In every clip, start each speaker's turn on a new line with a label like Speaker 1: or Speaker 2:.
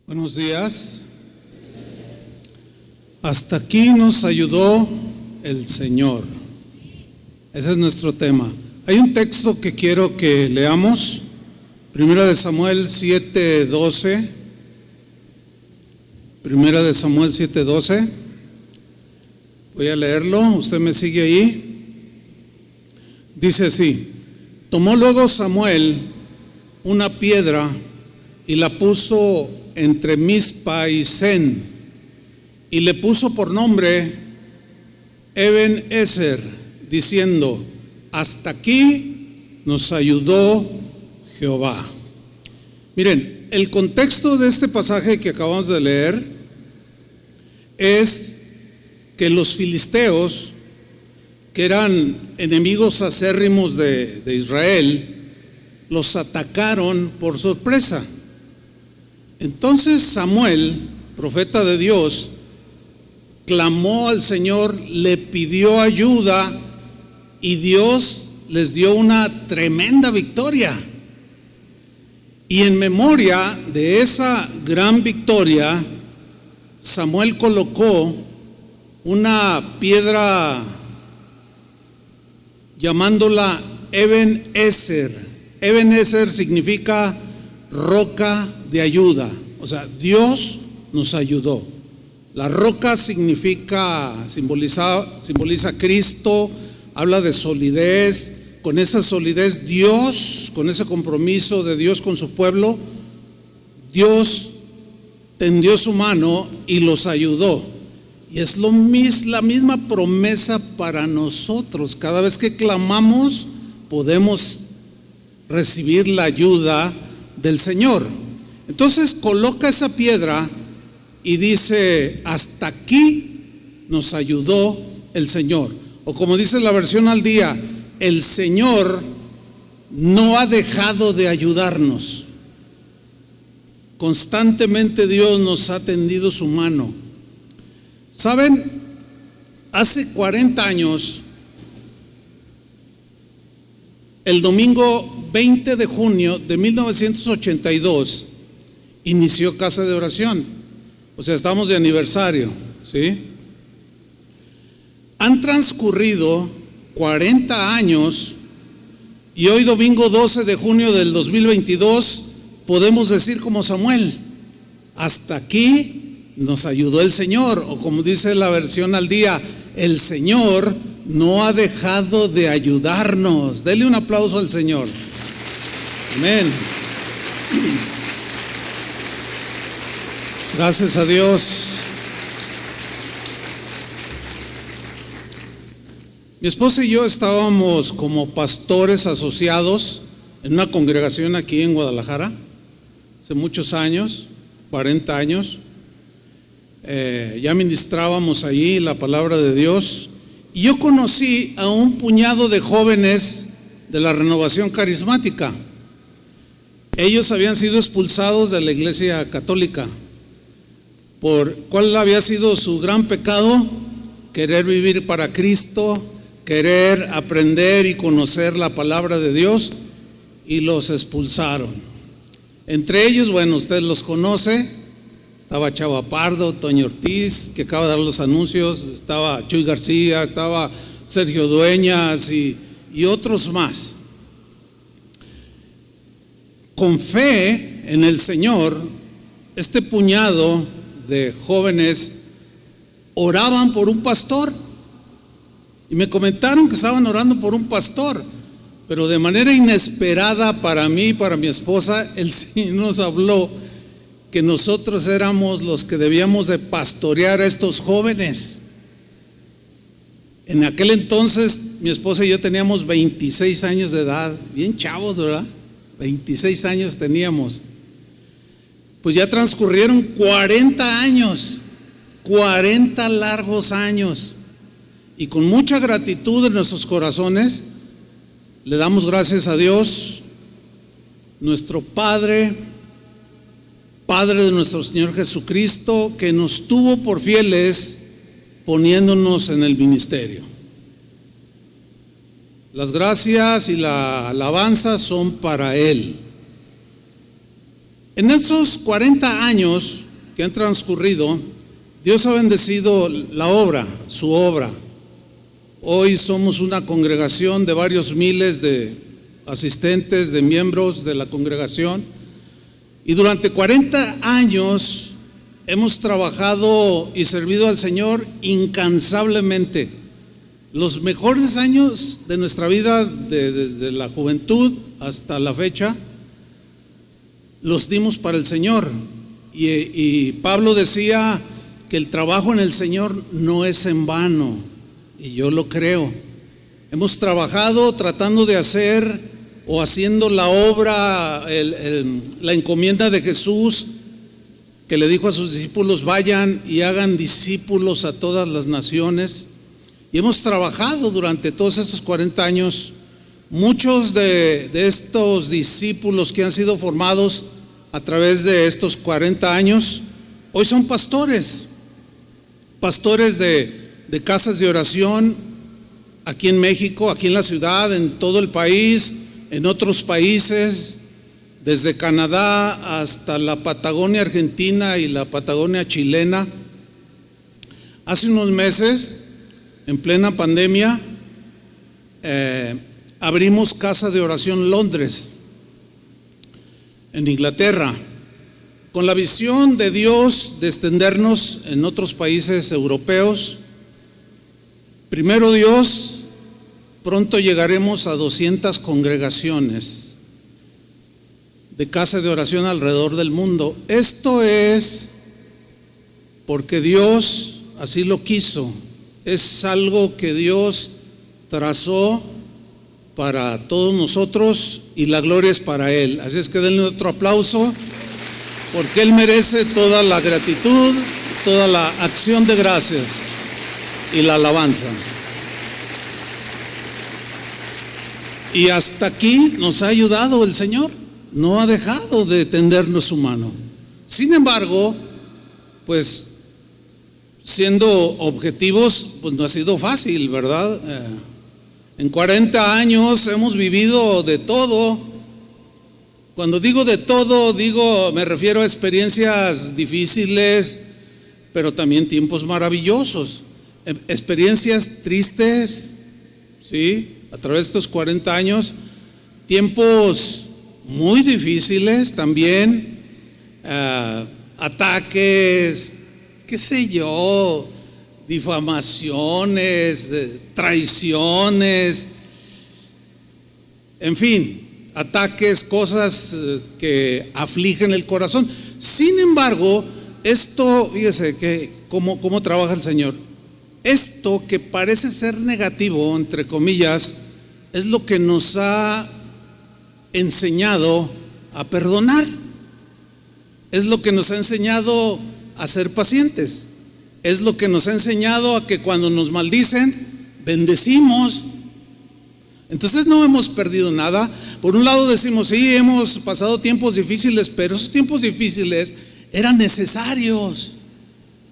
Speaker 1: Buenos días. Hasta aquí nos ayudó el Señor. Ese es nuestro tema. Hay un texto que quiero que leamos. Primera de Samuel 7:12. Primera de Samuel 7:12. Voy a leerlo. Usted me sigue ahí. Dice así: tomó luego Samuel una piedra y la puso entre Mizpa y Sen, y le puso por nombre Eben-Ezer, diciendo: hasta aquí nos ayudó Jehová. Miren, el contexto de este pasaje que acabamos de leer es que los filisteos, que eran enemigos acérrimos de Israel, los atacaron por sorpresa. Entonces Samuel, profeta de Dios, clamó al Señor, le pidió ayuda y Dios les dio una tremenda victoria. Y en memoria de esa gran victoria, Samuel colocó una piedra llamándola Eben-Ezer. Eben-Ezer significa roca de ayuda, o sea, Dios nos ayudó. La roca simboliza a Cristo, habla de solidez. Con esa solidez Dios, con ese compromiso de Dios con su pueblo, Dios tendió su mano y los ayudó. Y es la misma promesa para nosotros. Cada vez que clamamos podemos recibir la ayuda del Señor. Entonces coloca esa piedra y dice: hasta aquí nos ayudó el Señor. O como dice la versión al día: el Señor no ha dejado de ayudarnos. Constantemente Dios nos ha tendido su mano. ¿Saben? Hace 40 años, el domingo 20 de junio de 1982, inició Casa de Oración. O sea, estamos de aniversario, ¿sí? Han transcurrido 40 años y hoy, domingo 12 de junio del 2022, podemos decir como Samuel: hasta aquí nos ayudó el Señor. O como dice la versión al día: el Señor no ha dejado de ayudarnos. Dele un aplauso al Señor. Amén. Gracias a Dios. Mi esposa y yo estábamos como pastores asociados en una congregación aquí en Guadalajara hace muchos años, 40 años. Ya ministrábamos allí la palabra de Dios. Y yo conocí a un puñado de jóvenes de la Renovación Carismática. Ellos habían sido expulsados de la Iglesia Católica. ¿Cuál había sido su gran pecado? Querer vivir para Cristo, querer aprender y conocer la palabra de Dios, y los expulsaron. Entre ellos, bueno, usted los conoce. Estaba Chava Pardo, Toño Ortiz, que acaba de dar los anuncios, estaba Chuy García, estaba Sergio Dueñas y otros más. Con fe en el Señor, este puñado de jóvenes oraban por un pastor. Y me comentaron que estaban orando por un pastor, pero de manera inesperada para mí y para mi esposa, el Señor nos habló que nosotros éramos los que debíamos de pastorear a estos jóvenes. En aquel entonces mi esposa y yo teníamos 26 años de edad, bien chavos, ¿verdad? 26 años teníamos. Pues ya transcurrieron 40 años, 40 largos años, y con mucha gratitud en nuestros corazones le damos gracias a Dios, nuestro Padre de nuestro Señor Jesucristo, que nos tuvo por fieles poniéndonos en el ministerio. Las gracias y la alabanza son para Él. En esos 40 años que han transcurrido, Dios ha bendecido la obra, su obra. Hoy somos una congregación de varios miles de asistentes, de miembros de la congregación, y durante 40 años hemos trabajado y servido al Señor incansablemente. Los mejores años de nuestra vida, desde la juventud hasta la fecha, los dimos para el Señor. Y Pablo decía que el trabajo en el Señor no es en vano, y yo lo creo. Hemos trabajado tratando de hacer o haciendo la obra, la encomienda de Jesús, que le dijo a sus discípulos: vayan y hagan discípulos a todas las naciones. Y hemos trabajado durante todos estos 40 años. Muchos de estos discípulos que han sido formados a través de estos 40 años, hoy son pastores de casas de oración, aquí en México, aquí en la ciudad, en todo el país, en otros países, desde Canadá hasta la Patagonia Argentina y la Patagonia chilena. Hace unos meses, en plena pandemia, abrimos Casa de Oración Londres, en Inglaterra, con la visión de Dios de extendernos en otros países europeos. Primero Dios, pronto llegaremos a 200 congregaciones de casa de oración alrededor del mundo. Esto es porque Dios así lo quiso. Es algo que Dios trazó para todos nosotros y la gloria es para Él. Así es que denle otro aplauso, porque Él merece toda la gratitud, toda la acción de gracias y la alabanza. Y hasta aquí nos ha ayudado el Señor, no ha dejado de tendernos su mano. Sin embargo, pues siendo objetivos, pues no ha sido fácil, ¿verdad? En 40 años hemos vivido de todo. Cuando digo de todo, me refiero a experiencias difíciles, pero también tiempos maravillosos, experiencias tristes, ¿sí? A través de estos 40 años, tiempos muy difíciles también, ataques, qué sé yo, difamaciones, traiciones, en fin, ataques, cosas que afligen el corazón. Sin embargo, esto, fíjese que cómo trabaja el Señor. Esto que parece ser negativo, entre comillas, es lo que nos ha enseñado a perdonar. Es lo que nos ha enseñado a ser pacientes. Es lo que nos ha enseñado a que cuando nos maldicen, bendecimos. Entonces no hemos perdido nada. Por un lado decimos, sí, hemos pasado tiempos difíciles, pero esos tiempos difíciles eran necesarios.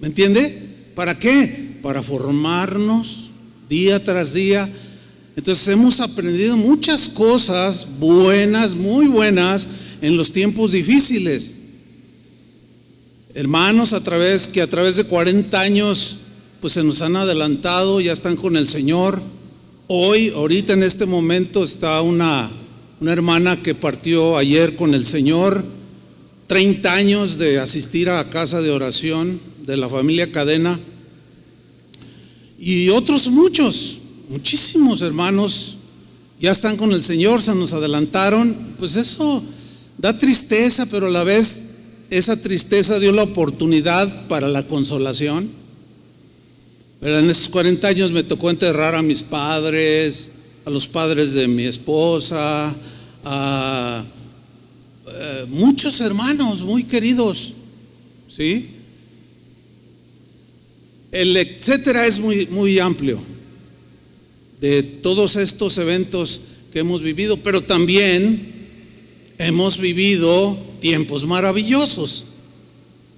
Speaker 1: ¿Me entiende? ¿Para qué? Para formarnos día tras día. Entonces hemos aprendido muchas cosas buenas, muy buenas, en los tiempos difíciles. Hermanos, a través de 40 años, pues se nos han adelantado, ya están con el Señor. Ahorita en este momento está una hermana que partió ayer con el Señor. 30 años de asistir a casa de oración de la familia Cadena. Y otros muchísimos hermanos ya están con el Señor, se nos adelantaron. Pues eso da tristeza, pero a la vez esa tristeza dio la oportunidad para la consolación. Pero en esos 40 años me tocó enterrar a mis padres, a los padres de mi esposa, a muchos hermanos muy queridos, ¿sí? El etcétera es muy amplio de todos estos eventos que hemos vivido, pero también hemos vivido tiempos maravillosos,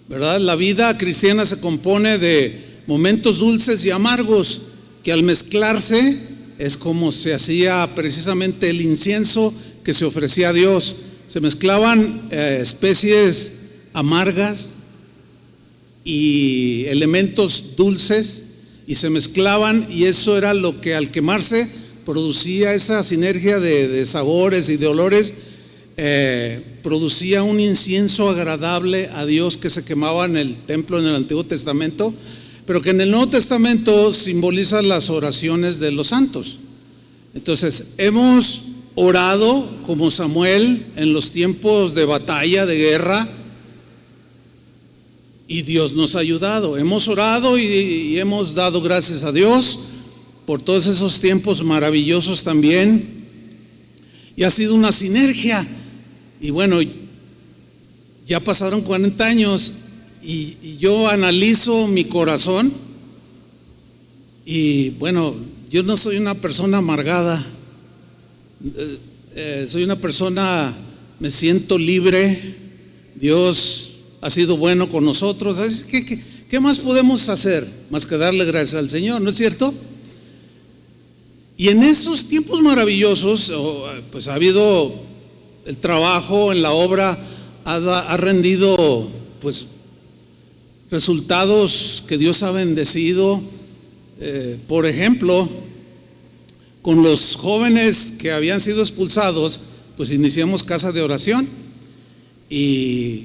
Speaker 1: ¿verdad? La vida cristiana se compone de momentos dulces y amargos que al mezclarse es como se hacía precisamente el incienso que se ofrecía a Dios. se mezclaban especies amargas y elementos dulces, y se mezclaban, y eso era lo que al quemarse producía esa sinergia de sabores y de olores, producía un incienso agradable a Dios que se quemaba en el templo en el Antiguo Testamento, pero que en el Nuevo Testamento simboliza las oraciones de los santos. Entonces, hemos orado como Samuel en los tiempos de batalla, de guerra, y Dios nos ha ayudado. Hemos orado y hemos dado gracias a Dios por todos esos tiempos maravillosos también, y ha sido una sinergia. Y bueno, ya pasaron 40 años y yo analizo mi corazón, y bueno, yo no soy una persona amargada, soy una persona, me siento libre. Dios ha sido bueno con nosotros. ¿Qué más podemos hacer más que darle gracias al Señor? ¿No es cierto? Y en esos tiempos maravillosos, pues ha habido el trabajo en la obra, ha rendido pues resultados que Dios ha bendecido. Por ejemplo, con los jóvenes que habían sido expulsados, pues iniciamos casa de oración y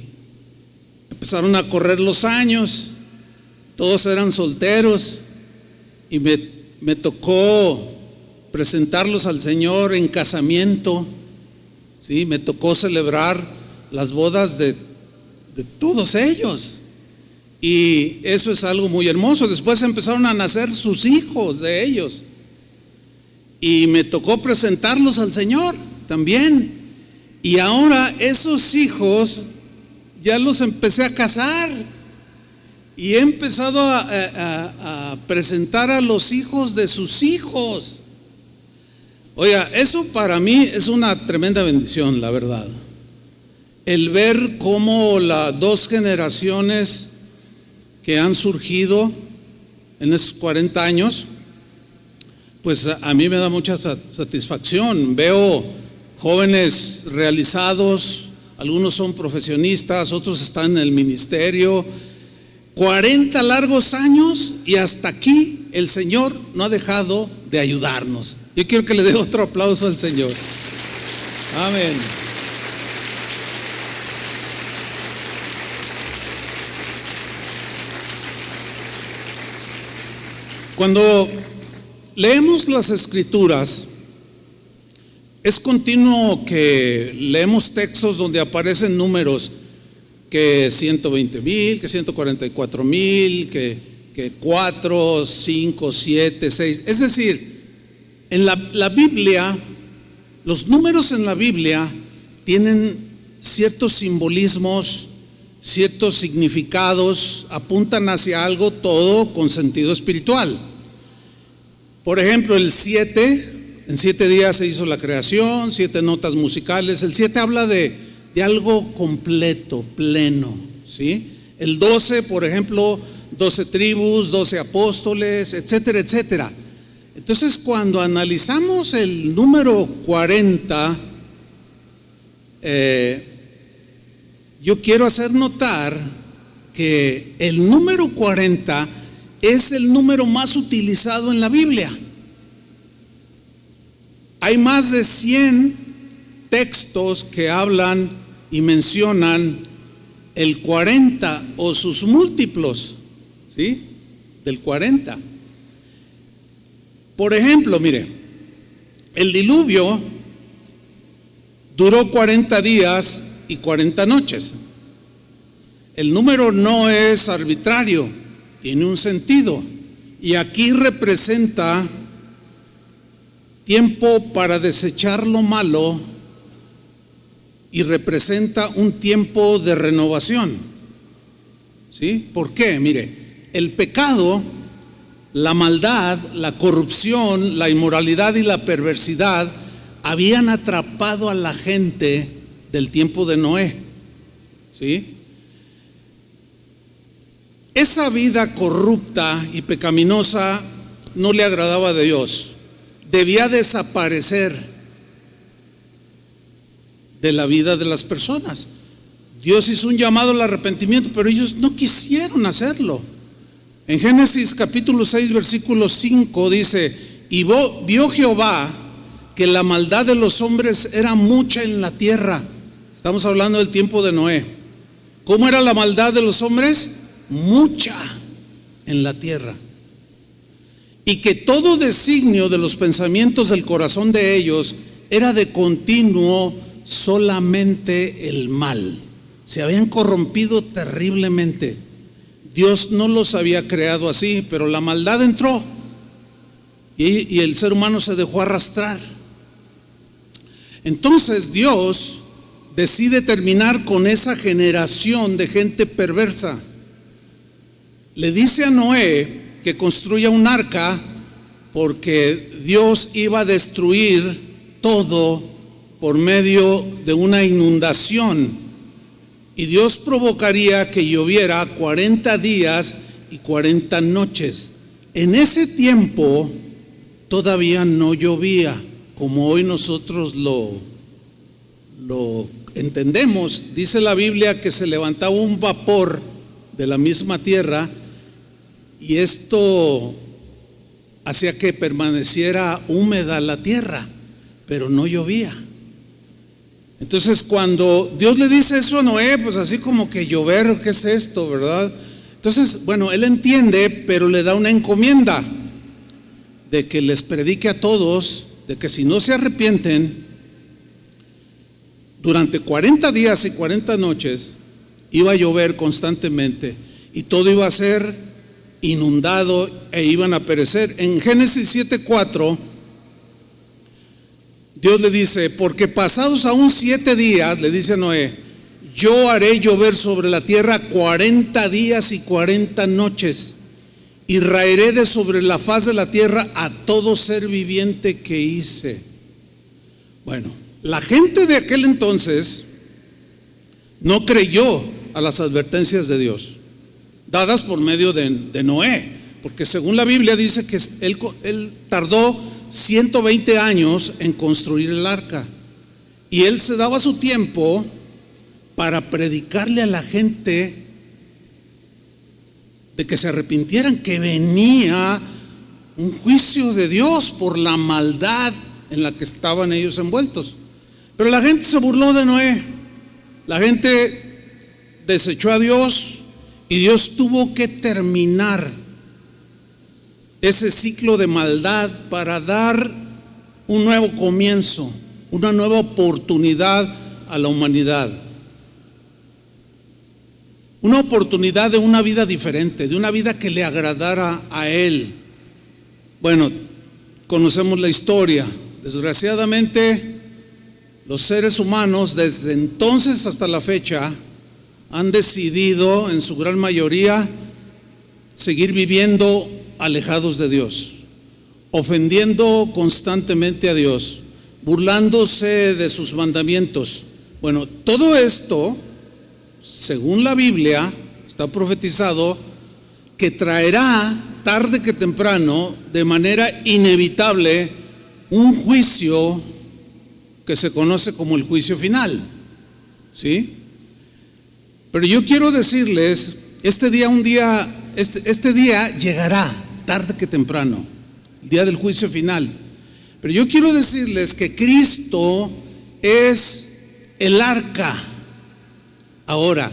Speaker 1: empezaron a correr los años, todos eran solteros, y me tocó presentarlos al Señor en casamiento, ¿sí? Me tocó celebrar las bodas de todos ellos, y eso es algo muy hermoso. Después empezaron a nacer sus hijos de ellos, y me tocó presentarlos al Señor también. Y ahora esos hijos ya los empecé a casar, y he empezado a presentar a los hijos de sus hijos. Oiga, eso para mí es una tremenda bendición, la verdad. El ver cómo las dos generaciones que han surgido en esos 40 años, pues a mí me da mucha satisfacción. Veo jóvenes realizados, algunos son profesionistas, otros están en el ministerio. 40 largos años, y hasta aquí el Señor no ha dejado de ayudarnos. Yo quiero que le dé otro aplauso al Señor. Amén. Cuando leemos las Escrituras, es continuo que leemos textos donde aparecen números, que 120,000, que 144,000, que 4, 5, 7, 6. Es decir, en la Biblia, los números en la Biblia tienen ciertos simbolismos, ciertos significados, apuntan hacia algo, todo con sentido espiritual. Por ejemplo, el 7, en 7 días se hizo la creación, 7 notas musicales. El 7 habla de algo completo, pleno, ¿sí? El 12, por ejemplo, 12 tribus, 12 apóstoles, etcétera, etcétera. Entonces, cuando analizamos el número 40, yo quiero hacer notar que el número 40 es el número más utilizado en la Biblia. Hay más de 100 textos que hablan y mencionan el 40 o sus múltiplos, ¿sí? Del 40. Por ejemplo, mire, el diluvio duró 40 días y 40 noches. El número no es arbitrario, tiene un sentido, y aquí representa tiempo para desechar lo malo y representa un tiempo de renovación, ¿sí? ¿Por qué? Mire, el pecado, la maldad, la corrupción, la inmoralidad y la perversidad habían atrapado a la gente del tiempo de Noé, ¿sí? Esa vida corrupta y pecaminosa no le agradaba a Dios. Debía desaparecer. de la vida de las personas. Dios hizo un llamado al arrepentimiento, pero ellos no quisieron hacerlo. En Génesis capítulo 6 versículo 5 dice: y vio Jehová que la maldad de los hombres era mucha en la tierra. Estamos hablando del tiempo de Noé. ¿Cómo era la maldad de los hombres? Mucha en la tierra. Y que todo designio de los pensamientos del corazón de ellos era de continuo solamente el mal. Se habían corrompido terriblemente. Dios no los había creado así, pero la maldad entró y el ser humano se dejó arrastrar. Entonces Dios decide terminar con esa generación de gente perversa. Le dice a Noé que construya un arca porque Dios iba a destruir todo por medio de una inundación, y Dios provocaría que lloviera 40 días y 40 noches. En ese tiempo todavía no llovía como hoy nosotros lo entendemos. Dice la Biblia que se levantaba un vapor de la misma tierra y esto hacía que permaneciera húmeda la tierra, pero no llovía. Entonces cuando Dios le dice eso a Noé, pues así como que llover, ¿qué es esto, verdad? Entonces, bueno, él entiende, pero le da una encomienda de que les predique a todos, de que si no se arrepienten, durante 40 días y 40 noches iba a llover constantemente y todo iba a ser inundado e iban a perecer. En Génesis 7:4 Dios le dice: porque pasados aún 7 días, le dice a Noé, yo haré llover sobre la tierra 40 días y 40 noches, y raeré de sobre la faz de la tierra a todo ser viviente que hice. Bueno, la gente de aquel entonces no creyó a las advertencias de Dios dadas por medio de Noé, porque según la Biblia dice que él tardó 120 años en construir el arca, y él se daba su tiempo para predicarle a la gente de que se arrepintieran, que venía un juicio de Dios por la maldad en la que estaban ellos envueltos. Pero la gente se burló de Noé, la gente desechó a Dios, y Dios tuvo que terminar ese ciclo de maldad para dar un nuevo comienzo, una nueva oportunidad a la humanidad. Una oportunidad de una vida diferente, de una vida que le agradara a Él. Bueno, conocemos la historia. Desgraciadamente, los seres humanos desde entonces hasta la fecha han decidido, en su gran mayoría, seguir viviendo alejados de Dios, ofendiendo constantemente a Dios, burlándose de sus mandamientos. Bueno, todo esto, según la Biblia, está profetizado que traerá tarde que temprano, de manera inevitable, un juicio que se conoce como el juicio final, ¿sí? Pero yo quiero decirles, este día llegará tarde que temprano, el día del juicio final. Pero yo quiero decirles que Cristo es el arca. Ahora,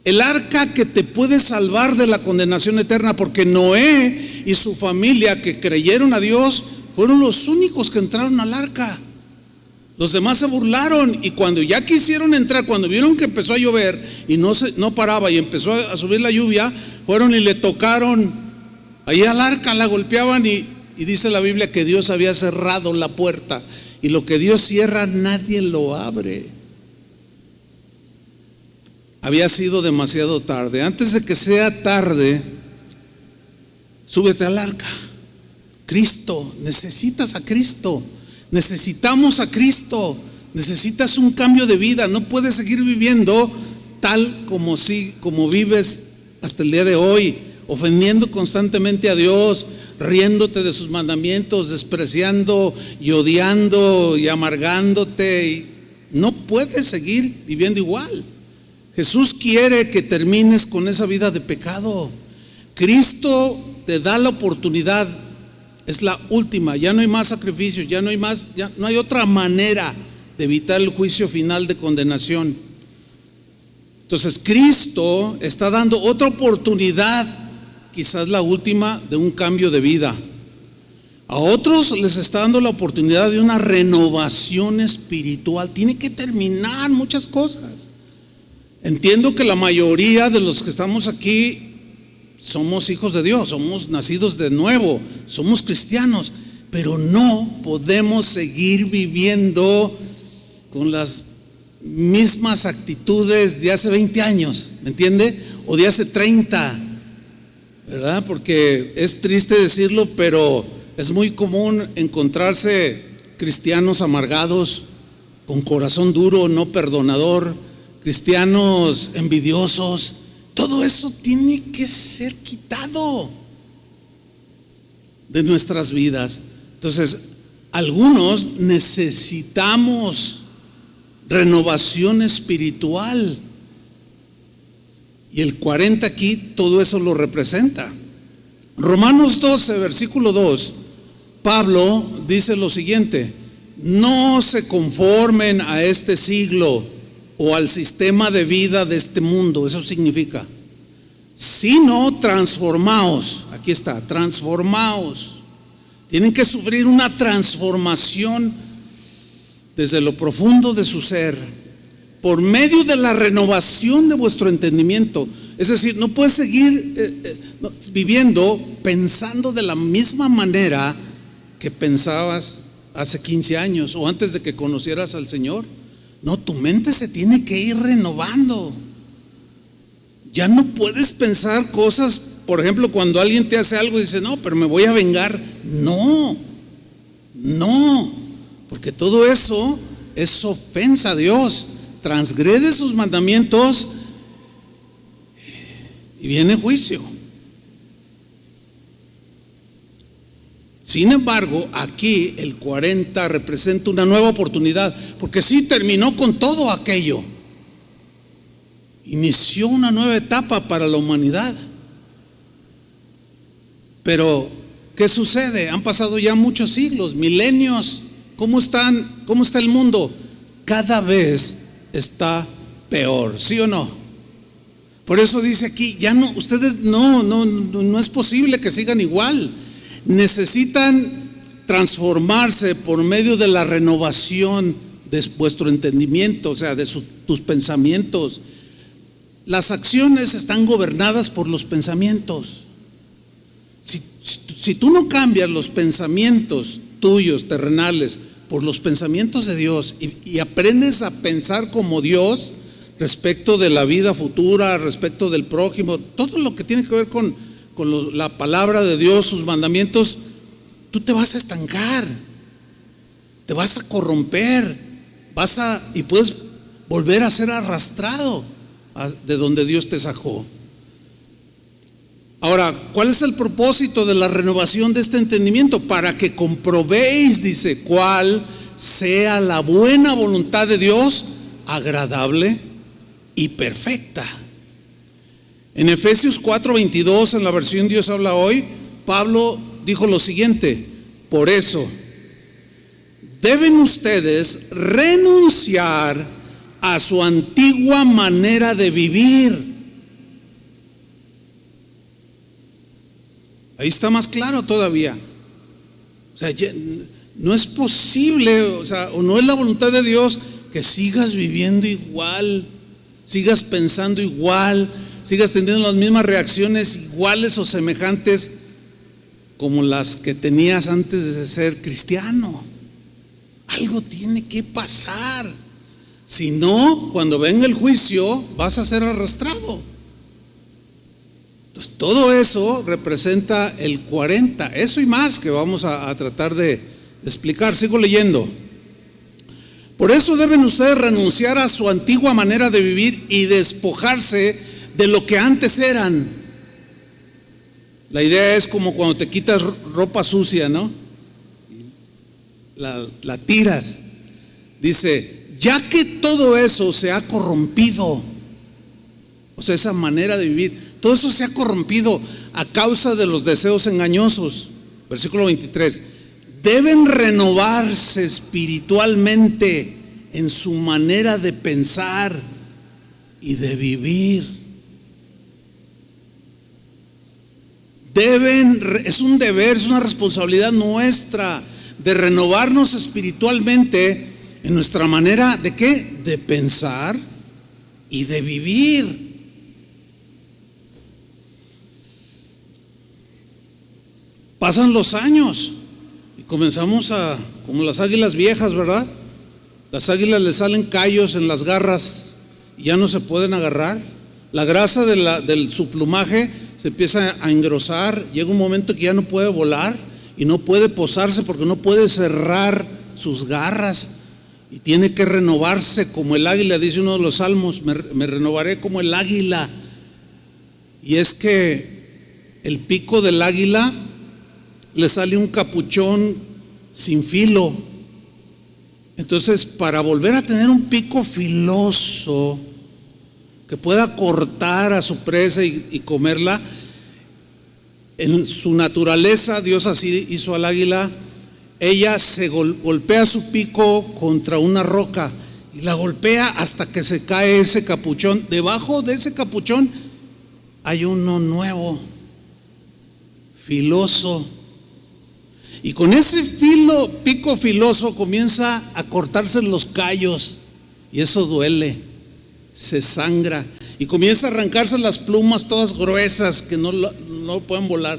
Speaker 1: el arca que te puede salvar de la condenación eterna, porque Noé y su familia que creyeron a Dios fueron los únicos que entraron al arca. Los demás se burlaron, y cuando ya quisieron entrar, cuando vieron que empezó a llover y no paraba y empezó a subir la lluvia, fueron y le tocaron ahí al arca, la golpeaban, y dice la Biblia que Dios había cerrado la puerta, y lo que Dios cierra nadie lo abre. Había sido demasiado tarde. Antes de que sea tarde, súbete al arca. Cristo, necesitas a Cristo. Necesitamos a Cristo. Necesitas un cambio de vida. No puedes seguir viviendo tal como vives hasta el día de hoy, ofendiendo constantemente a Dios, riéndote de sus mandamientos, despreciando y odiando y amargándote. Y no puedes seguir viviendo igual. Jesús quiere que termines con esa vida de pecado. Cristo te da la oportunidad, es la última, ya no hay más sacrificios, ya no hay otra manera de evitar el juicio final de condenación. Entonces Cristo está dando otra oportunidad, quizás la última, de un cambio de vida. A otros les está dando la oportunidad de una renovación espiritual. Tiene que terminar muchas cosas. Entiendo que la mayoría de los que estamos aquí somos hijos de Dios, somos nacidos de nuevo, somos cristianos, pero no podemos seguir viviendo con las mismas actitudes de hace 20 años, ¿me entiende? O de hace 30, ¿verdad? Porque es triste decirlo, pero es muy común encontrarse cristianos amargados, con corazón duro, no perdonador, cristianos envidiosos. Todo eso tiene que ser quitado de nuestras vidas. Entonces, algunos necesitamos renovación espiritual, y el 40 aquí todo eso lo representa. Romanos 12, versículo 2, Pablo dice lo siguiente: no se conformen a este siglo o al sistema de vida de este mundo. Eso significa, sino transformaos. Aquí está, transformaos. Tienen que sufrir una transformación desde lo profundo de su ser, por medio de la renovación de vuestro entendimiento. Es decir, no puedes seguir viviendo pensando de la misma manera que pensabas hace 15 años o antes de que conocieras al Señor. No, tu mente se tiene que ir renovando. Ya no puedes pensar cosas, por ejemplo, cuando alguien te hace algo y dice, no, pero me voy a vengar. No, porque todo eso es ofensa a Dios. Transgrede sus mandamientos y viene juicio. Sin embargo, aquí el 40 representa una nueva oportunidad, porque sí terminó con todo aquello. Inició una nueva etapa para la humanidad. Pero, ¿qué sucede? Han pasado ya muchos siglos, milenios. ¿Cómo está el mundo? Cada vez está peor, ¿sí o no? Por eso dice aquí, ya no, ustedes no es posible que sigan igual. Necesitan transformarse por medio de la renovación de vuestro entendimiento, o sea, de tus pensamientos. Las acciones están gobernadas por los pensamientos. Si tú no cambias los pensamientos tuyos, terrenales, por los pensamientos de Dios y aprendes a pensar como Dios respecto de la vida futura, respecto del prójimo, todo lo que tiene que ver con la palabra de Dios, sus mandamientos, tú te vas a estancar, te vas a corromper, y puedes volver a ser arrastrado de donde Dios te sacó. Ahora, ¿cuál es el propósito de la renovación de este entendimiento? Para que comprobéis, dice, cuál sea la buena voluntad de Dios, agradable y perfecta. En Efesios 4:22, en la versión Dios habla hoy, Pablo dijo lo siguiente: por eso deben ustedes renunciar a su antigua manera de vivir. Ahí está más claro todavía. O sea, no es posible, o no es la voluntad de Dios que sigas viviendo igual, sigas pensando igual, sigas teniendo las mismas reacciones iguales o semejantes como las que tenías antes de ser cristiano. Algo tiene que pasar. Si no, cuando venga el juicio, vas a ser arrastrado. Entonces, todo eso representa el 40. Eso y más que vamos a tratar de explicar. Sigo leyendo. Por eso deben ustedes renunciar a su antigua manera de vivir y despojarse de lo que antes eran. La idea es como cuando te quitas ropa sucia, ¿no? La tiras. Dice, ya que todo eso se ha corrompido, o sea, esa manera de vivir, todo eso se ha corrompido a causa de los deseos engañosos. Versículo 23, deben renovarse espiritualmente en su manera de pensar y de vivir. Es un deber, es una responsabilidad nuestra de renovarnos espiritualmente en nuestra manera de ¿qué? De pensar y de vivir. Pasan los años y comenzamos como las águilas viejas, ¿verdad? Las águilas les salen callos en las garras y ya no se pueden agarrar. La grasa de su plumaje se empieza a engrosar. Llega un momento que ya no puede volar y no puede posarse porque no puede cerrar sus garras y tiene que renovarse como el águila. Dice uno de los salmos, me renovaré como el águila. Y es que el pico del águila le sale un capuchón sin filo. Entonces, para volver a tener un pico filoso que pueda cortar a su presa y comerla, en su naturaleza Dios así hizo al águila. Ella se golpea su pico contra una roca y la golpea hasta que se cae ese capuchón. Debajo de ese capuchón hay uno nuevo, filoso. Y con ese pico filoso comienza a cortarse los callos y eso duele, se sangra y comienza a arrancarse las plumas todas gruesas que no pueden volar.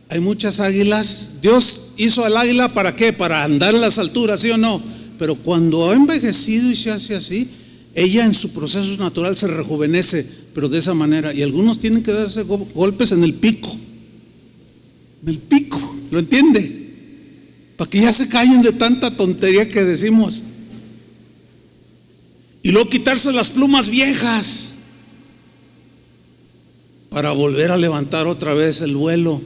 Speaker 1: Hay muchas águilas. Dios hizo al águila ¿para qué? Para andar en las alturas, ¿sí o no? Pero cuando ha envejecido y se hace así, ella en su proceso natural se rejuvenece, pero de esa manera. Y algunos tienen que darse golpes en el pico. En el pico, ¿lo entiende? Para que ya se callen de tanta tontería que decimos. Y luego quitarse las plumas viejas para volver a levantar otra vez el vuelo.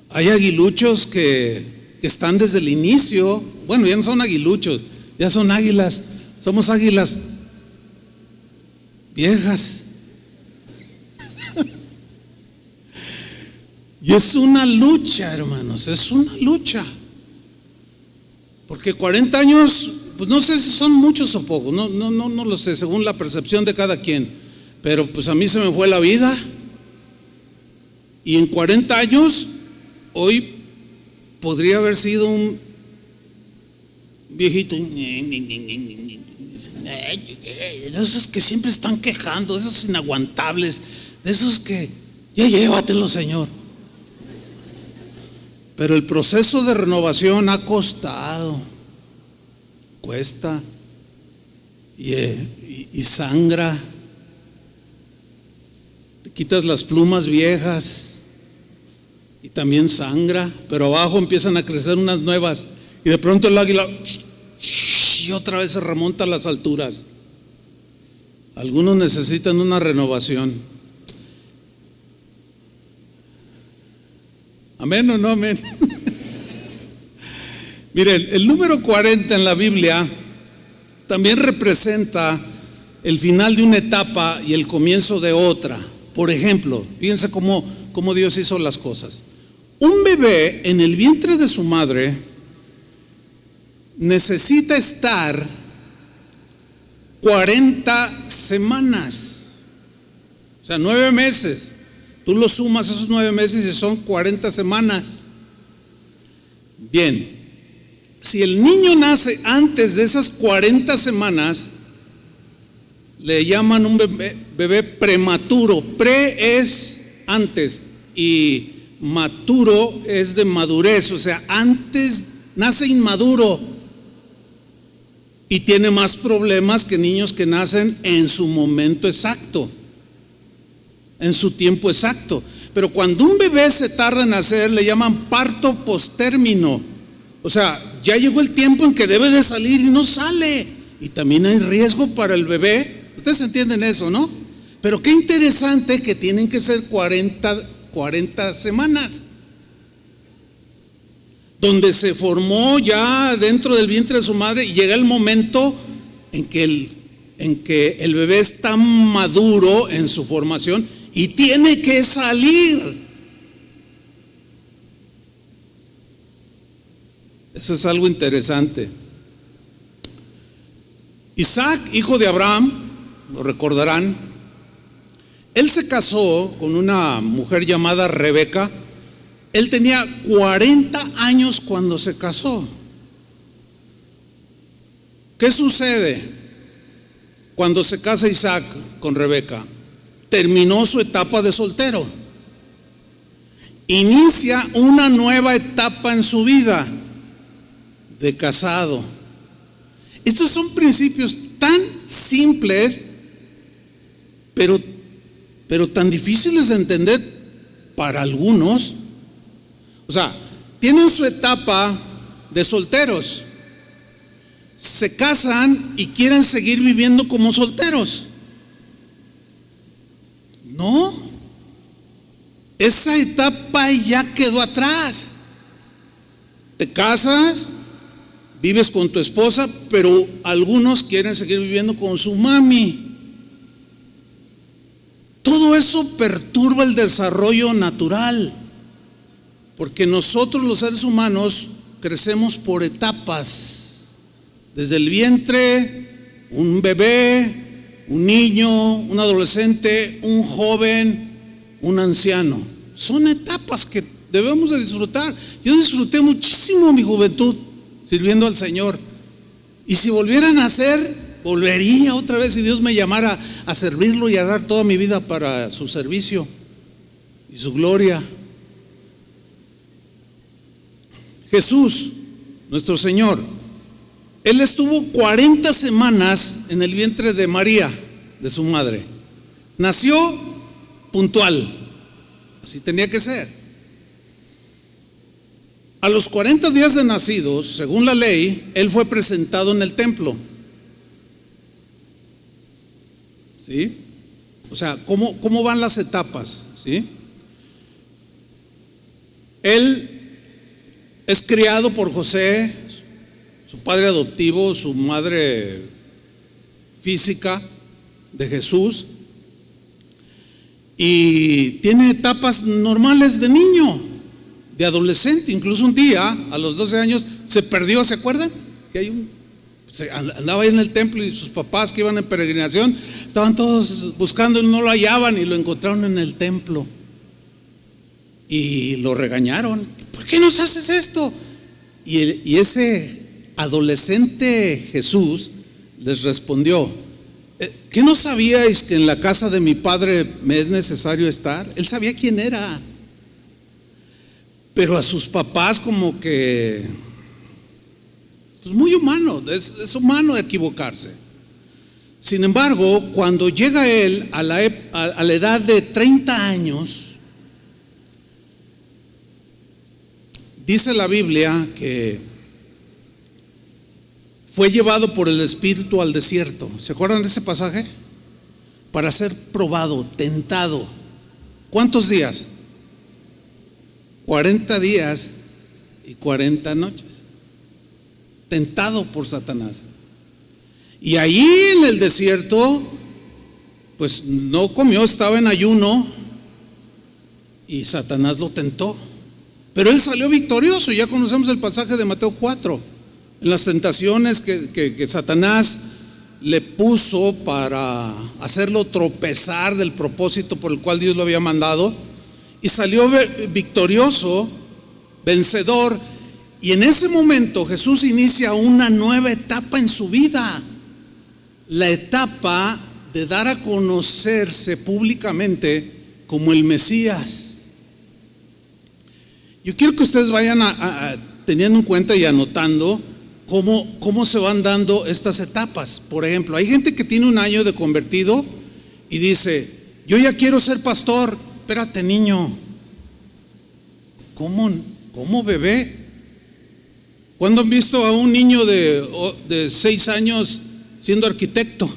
Speaker 1: Hay aguiluchos que están desde el inicio. Bueno, ya no son aguiluchos, ya son águilas. Somos águilas viejas. Y es una lucha, hermanos, es una lucha. Porque 40 años, pues no sé si son muchos o pocos, no lo sé, según la percepción de cada quien. Pero pues a mí se me fue la vida. Y en 40 años, hoy podría haber sido un viejito. De esos que siempre están quejando, de esos inaguantables, de esos que ya llévatelo, Señor. Pero el proceso de renovación ha costado, cuesta y sangra. Te quitas las plumas viejas y también sangra, pero abajo empiezan a crecer unas nuevas y de pronto el águila y otra vez se remonta a las alturas. Algunos necesitan una renovación. ¿Amén o no amén? Miren, el número 40 en la Biblia también representa el final de una etapa y el comienzo de otra. Por ejemplo, fíjense cómo Dios hizo las cosas. Un bebé en el vientre de su madre necesita estar 40 semanas, o sea, 9 meses. Tú lo sumas esos 9 meses y son 40 semanas. Bien, si el niño nace antes de esas 40 semanas, le llaman un bebé prematuro. Pre es antes y maturo es de madurez, o sea, antes nace inmaduro y tiene más problemas que niños que nacen en su momento exacto, en su tiempo exacto. Pero cuando un bebé se tarda en nacer, le llaman parto postérmino. O sea, ya llegó el tiempo en que debe de salir y no sale. Y también hay riesgo para el bebé. Ustedes entienden eso, ¿no? Pero qué interesante que tienen que ser 40 semanas, donde se formó ya dentro del vientre de su madre, y llega el momento en que el bebé está maduro en su formación y tiene que salir. Eso es algo interesante. Isaac, hijo de Abraham, lo recordarán, él se casó con una mujer llamada Rebeca. Él tenía 40 años cuando se casó. ¿Qué sucede cuando se casa Isaac con Rebeca? Terminó su etapa de soltero. Inicia una nueva etapa en su vida de casado. Estos son principios tan simples, pero tan difíciles de entender para algunos. O sea, tienen su etapa de solteros, se casan y quieren seguir viviendo como solteros. No, esa etapa ya quedó atrás. Te casas, vives con tu esposa, pero algunos quieren seguir viviendo con su mami. Todo eso perturba el desarrollo natural, porque nosotros los seres humanos crecemos por etapas. Desde el vientre, un bebé, un niño, un adolescente, un joven, un anciano. Son etapas que debemos de disfrutar. Yo disfruté muchísimo mi juventud sirviendo al Señor, y si volviera a nacer, volvería otra vez si Dios me llamara a servirlo y a dar toda mi vida para su servicio y su gloria. Jesús, nuestro Señor, Él estuvo 40 semanas en el vientre de María, de su madre. Nació puntual, así tenía que ser. A los 40 días de nacidos, según la ley, Él fue presentado en el templo. ¿Sí? O sea, ¿cómo van las etapas? ¿Sí? Él es criado por José, su padre adoptivo, su madre física de Jesús, y tiene etapas normales de niño, de adolescente. Incluso un día, a los 12 años, se perdió. ¿Se acuerdan? Que andaba ahí en el templo, y sus papás que iban en peregrinación estaban todos buscando y no lo hallaban, y lo encontraron en el templo y lo regañaron. ¿Por qué nos haces esto? Y ese adolescente Jesús les respondió: ¿qué no sabíais que en la casa de mi padre me es necesario estar? Él sabía quién era, pero a sus papás como que, pues muy humano, es humano equivocarse. Sin embargo, cuando llega él a la edad de 30 años, dice la Biblia que fue llevado por el Espíritu al desierto. ¿Se acuerdan de ese pasaje? Para ser probado, tentado. ¿Cuántos días? 40 días y 40 noches. Tentado por Satanás. Y ahí en el desierto, pues no comió, estaba en ayuno, y Satanás lo tentó. Pero él salió victorioso. Ya conocemos el pasaje de Mateo 4, en las tentaciones que Satanás le puso para hacerlo tropezar del propósito por el cual Dios lo había mandado, y salió victorioso, vencedor. Y en ese momento Jesús inicia una nueva etapa en su vida, la etapa de dar a conocerse públicamente como el Mesías. Yo quiero que ustedes vayan teniendo en cuenta y anotando cómo se van dando estas etapas. Por ejemplo, hay gente que tiene un año de convertido y dice: yo ya quiero ser pastor. Espérate, niño. ¿Cómo bebé? ¿Cuándo han visto a un niño de 6 años siendo arquitecto?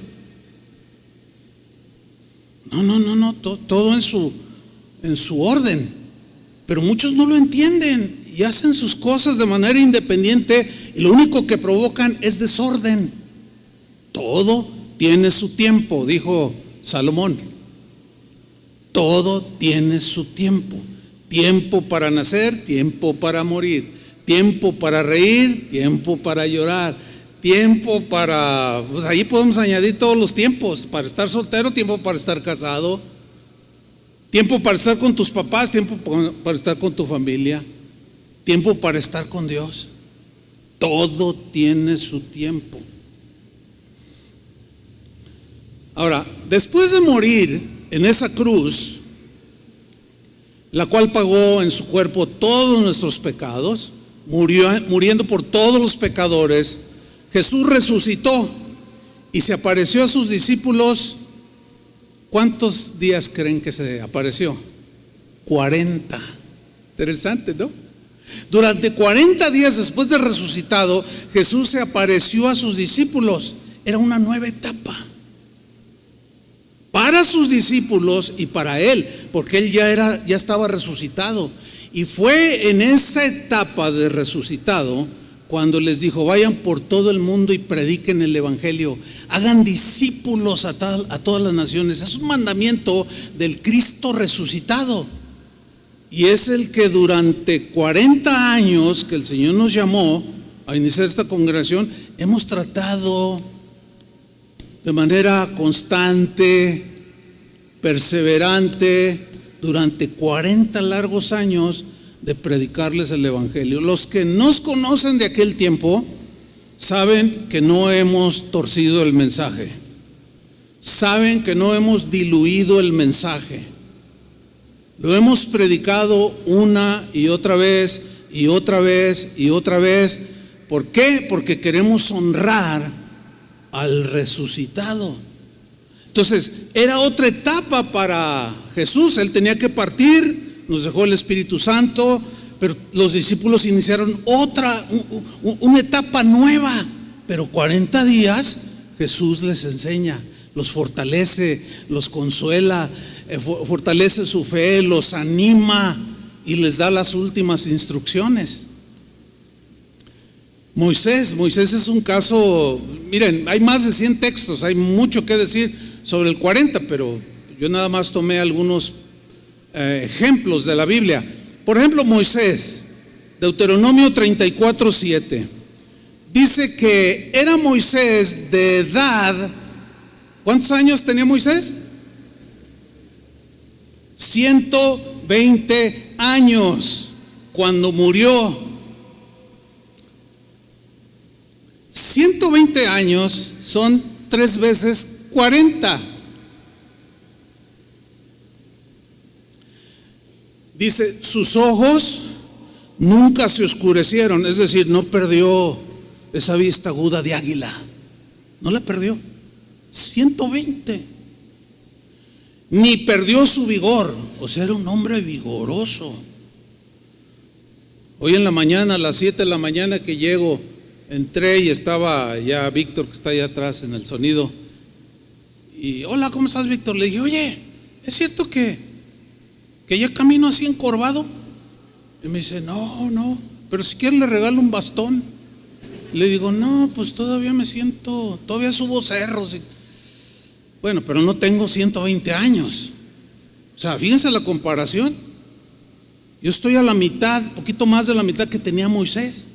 Speaker 1: No, todo en su orden. Pero muchos no lo entienden y hacen sus cosas de manera independiente y lo único que provocan es desorden. Todo tiene su tiempo, dijo Salomón. Todo tiene su tiempo. Tiempo para nacer, tiempo para morir. Tiempo para reír, tiempo para llorar. Tiempo para, pues ahí podemos añadir todos los tiempos. Para estar soltero, tiempo para estar casado. Tiempo para estar con tus papás, tiempo para estar con tu familia. Tiempo para estar con Dios. Todo tiene su tiempo. Ahora, después de morir en esa cruz, la cual pagó en su cuerpo todos nuestros pecados, muriendo por todos los pecadores, Jesús resucitó y se apareció a sus discípulos. ¿Cuántos días creen que se apareció? 40. Interesante, ¿no? Durante 40 días después de resucitado, Jesús se apareció a sus discípulos. Era una nueva etapa para sus discípulos y para él, porque él ya estaba resucitado. Y fue en esa etapa de resucitado cuando les dijo: vayan por todo el mundo y prediquen el evangelio, hagan discípulos a todas las naciones. Es un mandamiento del Cristo resucitado, y es el que durante 40 años que el Señor nos llamó a iniciar esta congregación hemos tratado de manera constante, perseverante, durante 40 largos años, de predicarles el evangelio. Los que nos conocen de aquel tiempo saben que no hemos torcido el mensaje, saben que no hemos diluido el mensaje. Lo hemos predicado una y otra vez y otra vez y otra vez. ¿Por qué? Porque queremos honrar al resucitado. Entonces, era otra etapa para Jesús. Él tenía que partir, nos dejó el Espíritu Santo, pero los discípulos iniciaron una etapa nueva. Pero 40 días Jesús les enseña, los fortalece, los consuela, fortalece su fe, los anima y les da las últimas instrucciones. Moisés es un caso. Miren, hay más de 100 textos, hay mucho que decir sobre el 40, pero yo nada más tomé algunos ejemplos de la Biblia. Por ejemplo, Moisés, Deuteronomio 34:7, dice que era Moisés de edad. ¿Cuántos años tenía Moisés? 120 años cuando murió. 120 años son 3 veces 40. Dice, sus ojos nunca se oscurecieron, es decir, no perdió esa vista aguda de águila, no la perdió. 120. Ni perdió su vigor, o sea, era un hombre vigoroso. Hoy en la mañana, a las 7 de la mañana que llego, entré y estaba ya Víctor, que está allá atrás en el sonido. Y hola, ¿cómo estás, Víctor? Le dije, oye, ¿es cierto que ya camino así encorvado? Y me dice, no, pero si quieres le regalo un bastón. Le digo, no, pues todavía subo cerros. Bueno, pero no tengo 120 años. O sea, fíjense la comparación. Yo estoy a la mitad, poquito más de la mitad que tenía Moisés.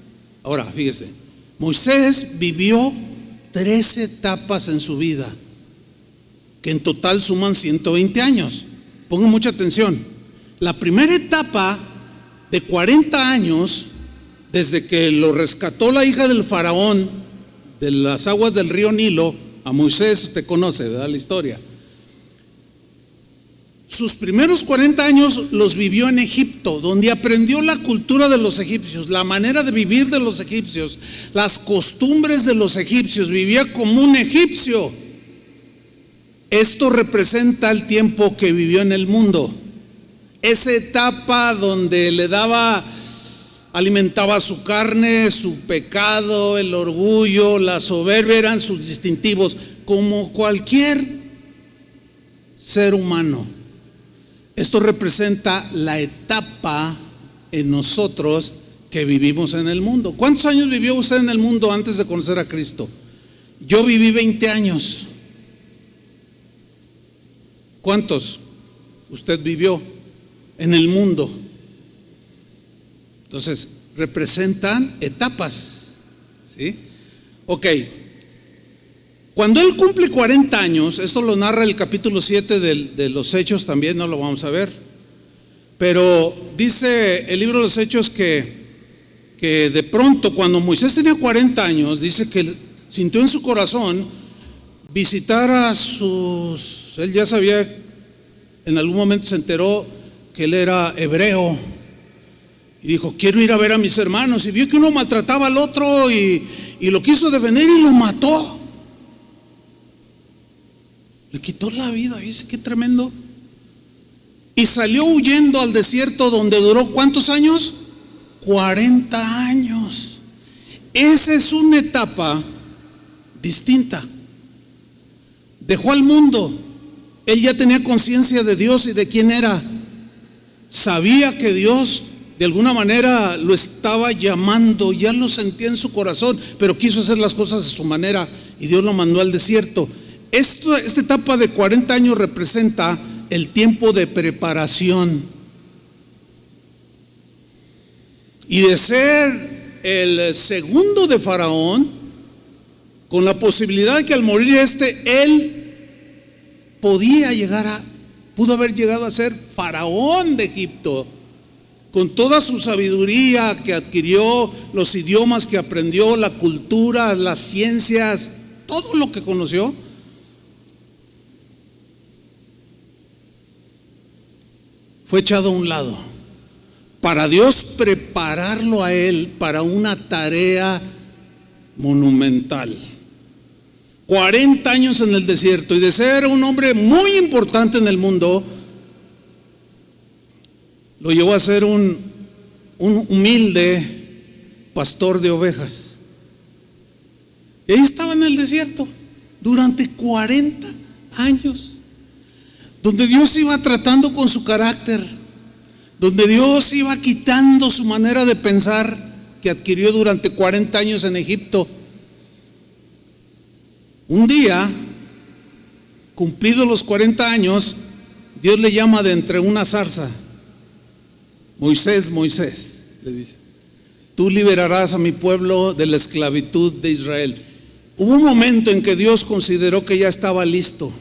Speaker 1: Ahora, fíjese, Moisés vivió 13 etapas en su vida, que en total suman 120 años. Pongan mucha atención. La primera etapa de 40 años, desde que lo rescató la hija del faraón de las aguas del río Nilo, a Moisés, usted conoce, ¿verdad?, la historia. Sus primeros 40 años los vivió en Egipto, donde aprendió la cultura de los egipcios, la manera de vivir de los egipcios, las costumbres de los egipcios. Vivía como un egipcio. Esto representa el tiempo que vivió en el mundo. Esa etapa donde alimentaba su carne, su pecado, el orgullo, la soberbia, eran sus distintivos, como cualquier ser humano. Esto representa la etapa en nosotros que vivimos en el mundo. ¿Cuántos años vivió usted en el mundo antes de conocer a Cristo? Yo viví 20 años. ¿Cuántos usted vivió en el mundo? Entonces, representan etapas, ¿sí? Ok. Cuando él cumple 40 años, esto lo narra el capítulo 7 de los Hechos también, no lo vamos a ver, pero dice el libro de los Hechos que de pronto cuando Moisés tenía 40 años, dice que sintió en su corazón visitar a sus, él ya sabía, en algún momento se enteró que él era hebreo y dijo, quiero ir a ver a mis hermanos, y vio que uno maltrataba al otro y lo quiso defender y lo mató. Le quitó la vida, dice, qué tremendo. Y salió huyendo al desierto donde duró ¿cuántos años? 40 años. Esa es una etapa distinta. Dejó al mundo. Él ya tenía conciencia de Dios y de quién era. Sabía que Dios de alguna manera lo estaba llamando, ya lo sentía en su corazón, pero quiso hacer las cosas a su manera y Dios lo mandó al desierto. Esta etapa de 40 años representa el tiempo de preparación. Y de ser el segundo de Faraón, con la posibilidad de que al morir él pudo haber llegado a ser faraón de Egipto, con toda su sabiduría que adquirió, los idiomas que aprendió, la cultura, las ciencias, todo lo que conoció. Fue echado a un lado para Dios prepararlo a él para una tarea monumental. 40 años en el desierto, y de ser un hombre muy importante en el mundo, lo llevó a ser un humilde pastor de ovejas. Y ahí estaba en el desierto durante 40 años, donde Dios iba tratando con su carácter, donde Dios iba quitando su manera de pensar que adquirió durante 40 años en Egipto. Un día, cumplidos los 40 años, Dios le llama de entre una zarza. Moisés, Moisés, le dice, tú liberarás a mi pueblo de la esclavitud de Israel. Hubo un momento en que Dios consideró que ya estaba listo.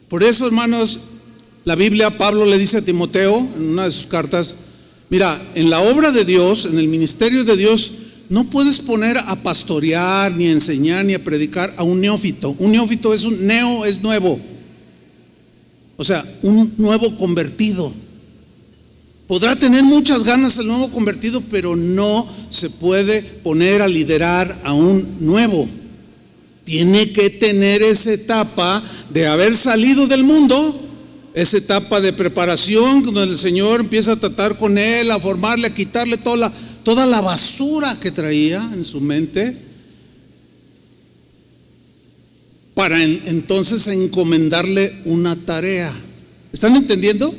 Speaker 1: Por eso, hermanos, la Biblia, Pablo le dice a Timoteo en una de sus cartas, mira, en la obra de Dios, en el ministerio de Dios, no puedes poner a pastorear, ni a enseñar, ni a predicar a un neófito. Un neófito es es nuevo. O sea, un nuevo convertido. Podrá tener muchas ganas el nuevo convertido, pero no se puede poner a liderar a un nuevo. Tiene que tener esa etapa de haber salido del mundo, esa etapa de preparación, donde el Señor empieza a tratar con él, a formarle, a quitarle toda la basura que traía en su mente, para entonces encomendarle una tarea. ¿Están entendiendo?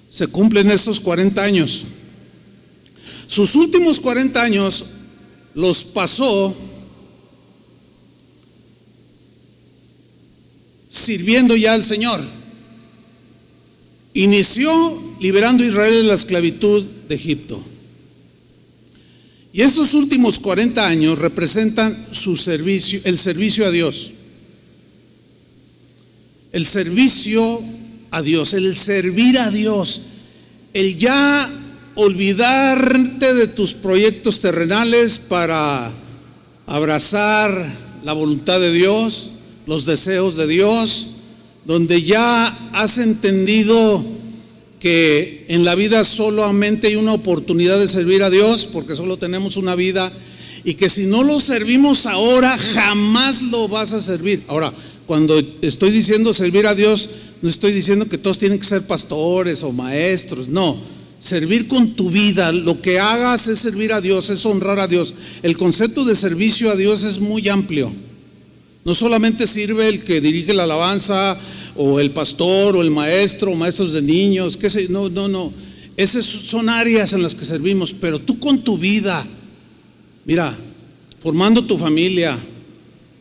Speaker 1: Se cumplen estos 40 años. Sus últimos 40 años los pasó sirviendo ya al Señor. Inició liberando a Israel de la esclavitud de Egipto. Y esos últimos 40 años representan su servicio, el servicio a Dios. El servicio a Dios, el servir a Dios, el ya olvidarte de tus proyectos terrenales para abrazar la voluntad de Dios, los deseos de Dios, donde ya has entendido que en la vida solamente hay una oportunidad de servir a Dios, porque solo tenemos una vida, y que si no lo servimos ahora, jamás lo vas a servir. Ahora, cuando estoy diciendo servir a Dios, no estoy diciendo que todos tienen que ser pastores o maestros, no. Servir con tu vida, lo que hagas es servir a Dios, es honrar a Dios. El concepto de servicio a Dios es muy amplio. No solamente sirve el que dirige la alabanza, o el pastor, o el maestro, o maestros de niños, qué sé, no. Esas son áreas en las que servimos, pero tú con tu vida, mira, formando tu familia,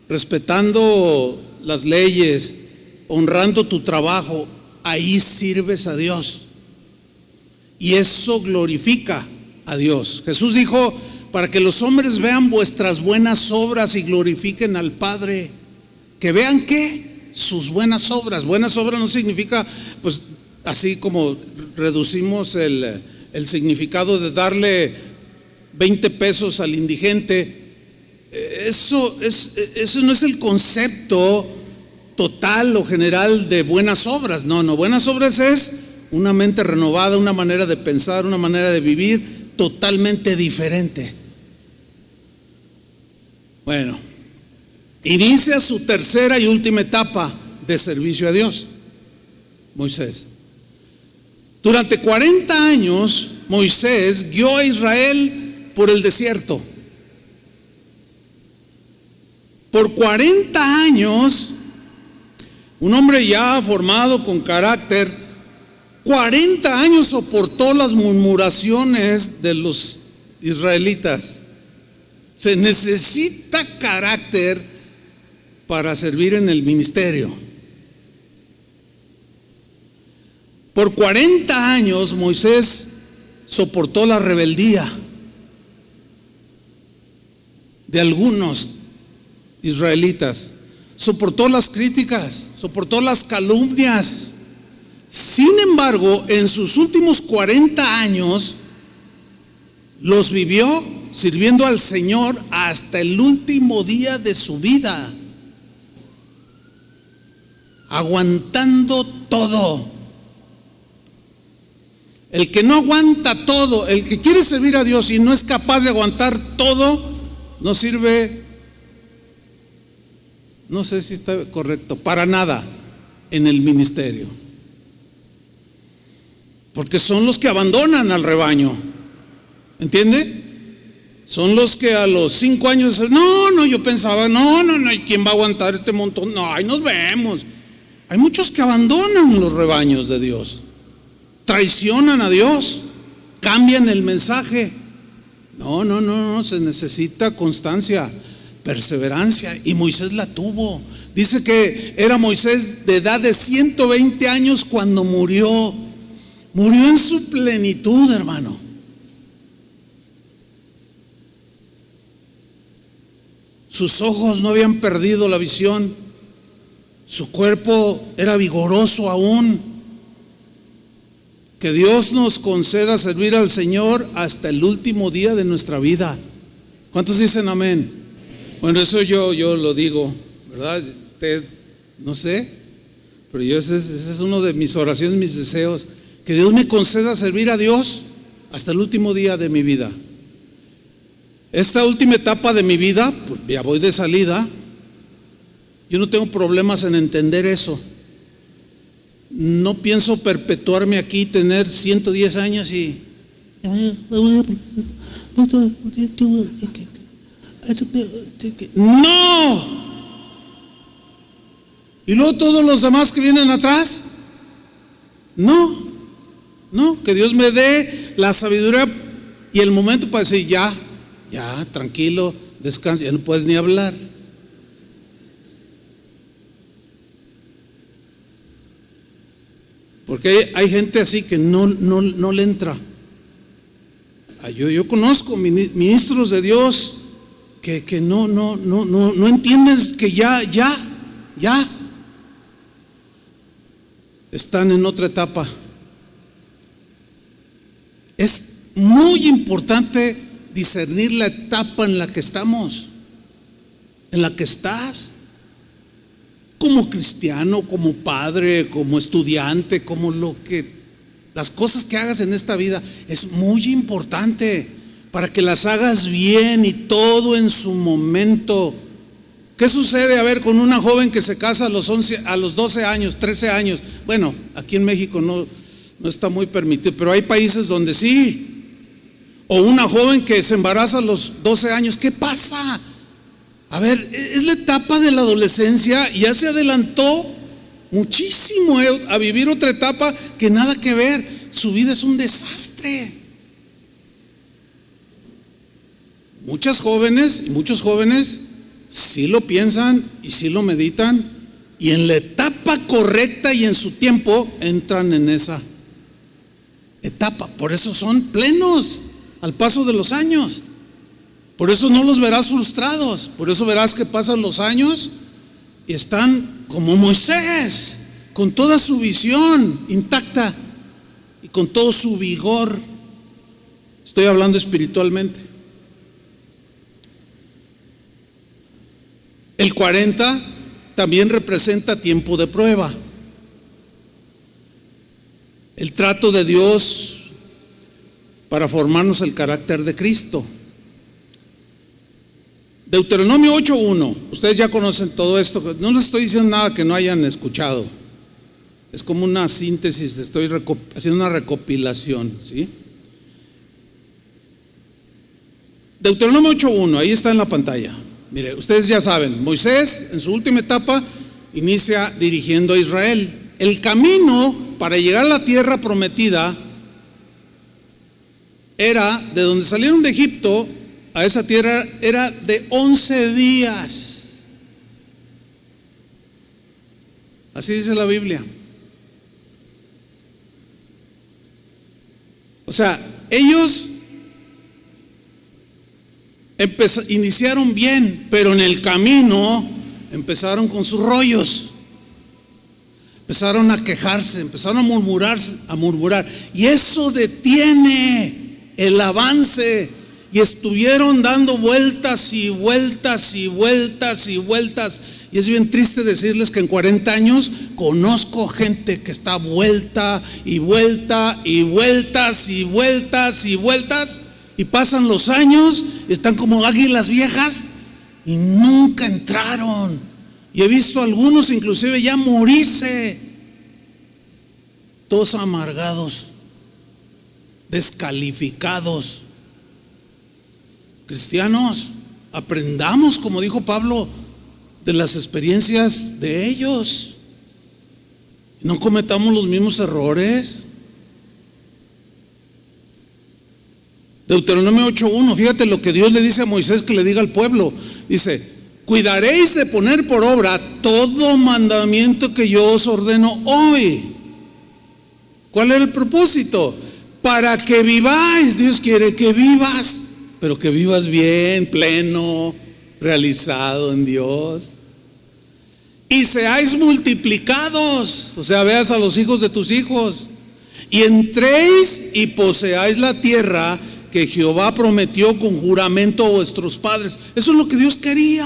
Speaker 1: respetando las leyes, honrando tu trabajo, ahí sirves a Dios. Y eso glorifica a Dios. Jesús dijo: para que los hombres vean vuestras buenas obras y glorifiquen al Padre. Que vean ¿qué? Sus buenas obras. Buenas obras no significa, pues, así como reducimos el significado de darle 20 pesos al indigente. Eso no es el concepto total o general de buenas obras. No, buenas obras es una mente renovada, una manera de pensar, una manera de vivir totalmente diferente. Bueno, inicia su tercera y última etapa de servicio a Dios, Moisés. Durante 40 años, Moisés guió a Israel por el desierto. Por 40 años, un hombre ya formado con carácter, 40 años soportó las murmuraciones de los israelitas. Se necesita carácter para servir en el ministerio. Por 40 años Moisés soportó la rebeldía de algunos israelitas, soportó las críticas, soportó las calumnias. Sin embargo, en sus últimos 40 años los vivió sirviendo al Señor hasta el último día de su vida, aguantando todo. El que no aguanta todo, el que quiere servir a Dios y no es capaz de aguantar todo, no sirve, no sé si está correcto, para nada en el ministerio. Porque son los que abandonan al rebaño, ¿entiende? Son los que a los 5 años, yo pensaba, ¿quién va a aguantar este montón? No, ahí nos vemos. Hay muchos que abandonan los rebaños de Dios, traicionan a Dios, cambian el mensaje. No, se necesita constancia, perseverancia, y Moisés la tuvo. Dice que era Moisés de edad de 120 años cuando murió en su plenitud, hermano. Sus ojos no habían perdido la visión, su cuerpo era vigoroso aún. Que Dios nos conceda servir al Señor hasta el último día de nuestra vida. ¿Cuántos dicen amén? Bueno, eso yo lo digo, ¿verdad? Usted, no sé, pero ese es uno de mis oraciones, mis deseos. Que Dios me conceda servir a Dios hasta el último día de mi vida. Esta última etapa de mi vida, pues ya voy de salida. Yo no tengo problemas en entender eso. No pienso perpetuarme aquí, tener 110 años y ¡no! Y luego todos los demás que vienen atrás, no, que Dios me dé la sabiduría y el momento para decir ya, tranquilo, descansa, ya no puedes ni hablar. Porque hay gente así que no le entra. Yo conozco ministros de Dios que no entienden que ya están en otra etapa. Es muy importante discernir la etapa en la que estamos, en la que estás. Como cristiano, como padre, como estudiante, como las cosas que hagas en esta vida es muy importante para que las hagas bien y todo en su momento. ¿Qué sucede, con una joven que se casa a los 12 años, 13 años? Bueno, aquí en México no está muy permitido, pero hay países donde sí. O una joven que se embaraza a los 12 años, ¿qué pasa? A ver, es la etapa de la adolescencia y ya se adelantó muchísimo a vivir otra etapa que nada que ver. Su vida es un desastre. Muchas jóvenes y muchos jóvenes sí lo piensan y sí lo meditan, y en la etapa correcta y en su tiempo entran en esa etapa. Por eso son plenos al paso de los años. Por eso no los verás frustrados. Por eso verás que pasan los años y están como Moisés, con toda su visión intacta y con todo su vigor. Estoy hablando espiritualmente. El 40 también representa tiempo de prueba. El trato de Dios para formarnos el carácter de Cristo. Deuteronomio 8:1. Ustedes ya conocen todo esto. No les estoy diciendo nada que no hayan escuchado. Es como una síntesis. Estoy haciendo una recopilación, ¿sí? Deuteronomio 8:1. Ahí está en la pantalla. Mire, ustedes ya saben, Moisés en su última etapa inicia dirigiendo a Israel. El camino para llegar a la tierra prometida era, de donde salieron de Egipto a esa tierra, era de 11 días. Así dice la Biblia. O sea, ellos iniciaron bien, pero en el camino empezaron con sus rollos. Empezaron a quejarse, empezaron a murmurar, y eso detiene el avance. Y estuvieron dando vueltas y vueltas y vueltas y vueltas. Y es bien triste decirles que en 40 años conozco gente que está vuelta y vuelta y vueltas y vueltas y vueltas, y pasan los años y están como águilas viejas y nunca entraron. Y he visto a algunos inclusive ya morirse, todos amargados, descalificados. Cristianos, aprendamos, como dijo Pablo, de las experiencias de ellos. No cometamos los mismos errores. Deuteronomio 8:1, fíjate lo que Dios le dice a Moisés que le diga al pueblo. Dice: cuidaréis de poner por obra todo mandamiento que yo os ordeno hoy. ¿Cuál es el propósito? Para que viváis. Dios quiere que vivas, pero que vivas bien, pleno, realizado en Dios. Y seáis multiplicados, o sea, veas a los hijos de tus hijos, y entréis y poseáis la tierra que Jehová prometió con juramento a vuestros padres. Eso es lo que Dios quería.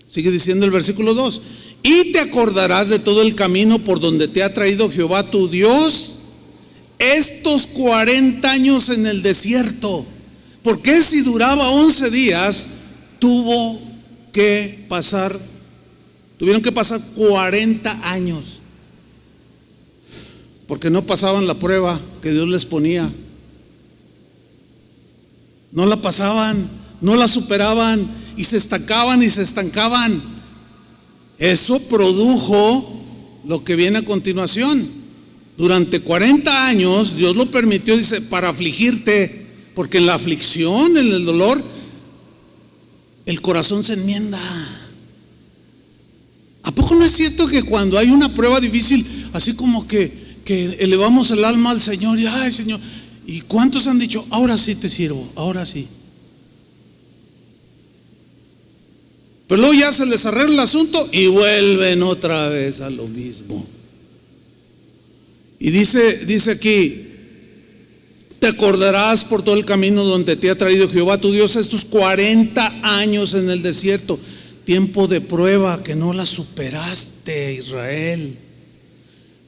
Speaker 1: Sigue diciendo el versículo 2: y te acordarás de todo el camino por donde te ha traído Jehová tu Dios estos 40 años en el desierto. Porque si duraba 11 días, tuvieron que pasar 40 años, porque no pasaban la prueba que Dios les ponía. No la pasaban, no la superaban, y se estancaban y se estancaban. Eso produjo lo que viene a continuación. Durante 40 años Dios lo permitió, dice, para afligirte, porque en la aflicción, en el dolor, el corazón se enmienda. ¿A poco no es cierto que cuando hay una prueba difícil, así como que elevamos el alma al Señor y ay, Señor, ¿y cuántos han dicho, ahora sí te sirvo, ahora sí? Pero luego ya se les arregla el asunto y vuelven otra vez a lo mismo. Y dice aquí: te acordarás por todo el camino donde te ha traído Jehová tu Dios estos 40 años en el desierto. Tiempo de prueba que no la superaste, Israel.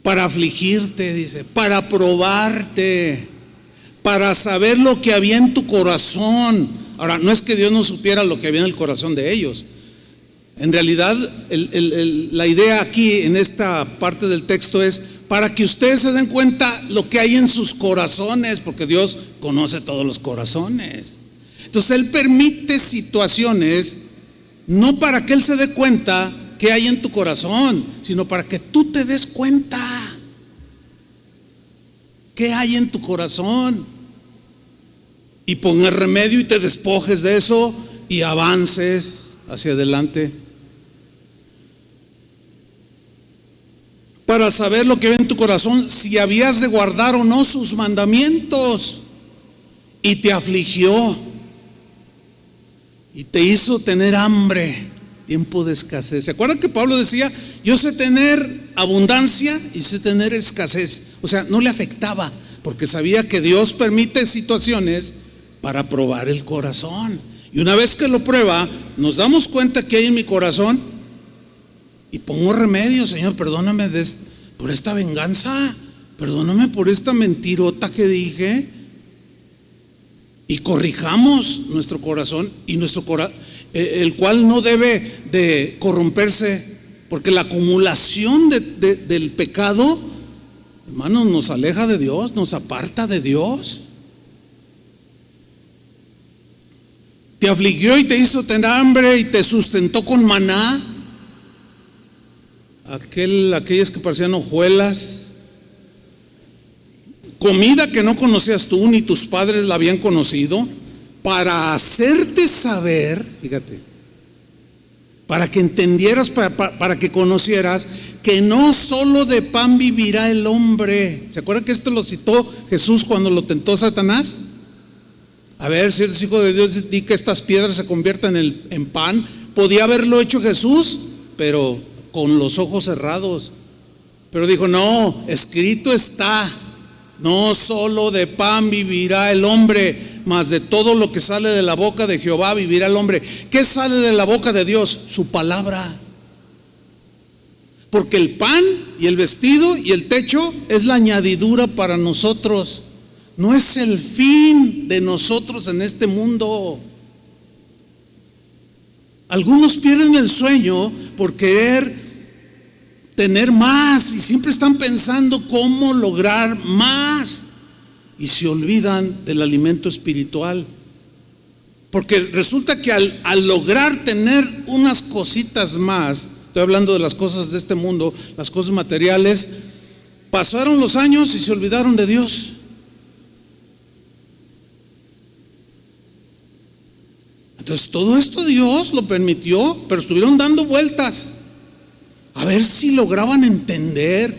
Speaker 1: Para afligirte, dice, para probarte, para saber lo que había en tu corazón. Ahora, no es que Dios no supiera lo que había en el corazón de ellos. En realidad, la idea aquí en esta parte del texto es para que ustedes se den cuenta lo que hay en sus corazones, porque Dios conoce todos los corazones. Entonces Él permite situaciones no para que Él se dé cuenta qué hay en tu corazón, sino para que tú te des cuenta qué hay en tu corazón y pongas remedio y te despojes de eso y avances hacia adelante. Para saber lo que ve en tu corazón, si habías de guardar o no sus mandamientos, y te afligió y te hizo tener hambre, tiempo de escasez. ¿Se acuerdan que Pablo decía: yo sé tener abundancia y sé tener escasez? O sea, no le afectaba, porque sabía que Dios permite situaciones para probar el corazón. Y una vez que lo prueba, nos damos cuenta que hay en mi corazón y pongo remedio. Señor, perdóname por esta venganza, perdóname por esta mentirota que dije. Y corrijamos nuestro corazón, y el cual no debe de corromperse, porque la acumulación del pecado, hermanos, nos aleja de Dios, nos aparta de Dios. Te afligió y te hizo tener hambre y te sustentó con maná, aquellas que parecían hojuelas, comida que no conocías tú ni tus padres la habían conocido, para hacerte saber, fíjate, para que entendieras, para que conocieras que no solo de pan vivirá el hombre. ¿Se acuerdan que esto lo citó Jesús cuando lo tentó Satanás? A ver, si eres hijo de Dios, di que estas piedras se conviertan en pan. Podía haberlo hecho Jesús, pero con los ojos cerrados. Pero dijo: no, escrito está, no solo de pan vivirá el hombre, mas de todo lo que sale de la boca de Jehová vivirá el hombre. ¿Qué sale de la boca de Dios? Su palabra. Porque el pan y el vestido y el techo es la añadidura para nosotros, no es el fin de nosotros en este mundo. Algunos pierden el sueño por querer tener más y siempre están pensando cómo lograr más, y se olvidan del alimento espiritual. Porque resulta que al lograr tener unas cositas más, estoy hablando de las cosas de este mundo, las cosas materiales, pasaron los años y se olvidaron de Dios. Entonces todo esto Dios lo permitió, pero estuvieron dando vueltas a ver si lograban entender.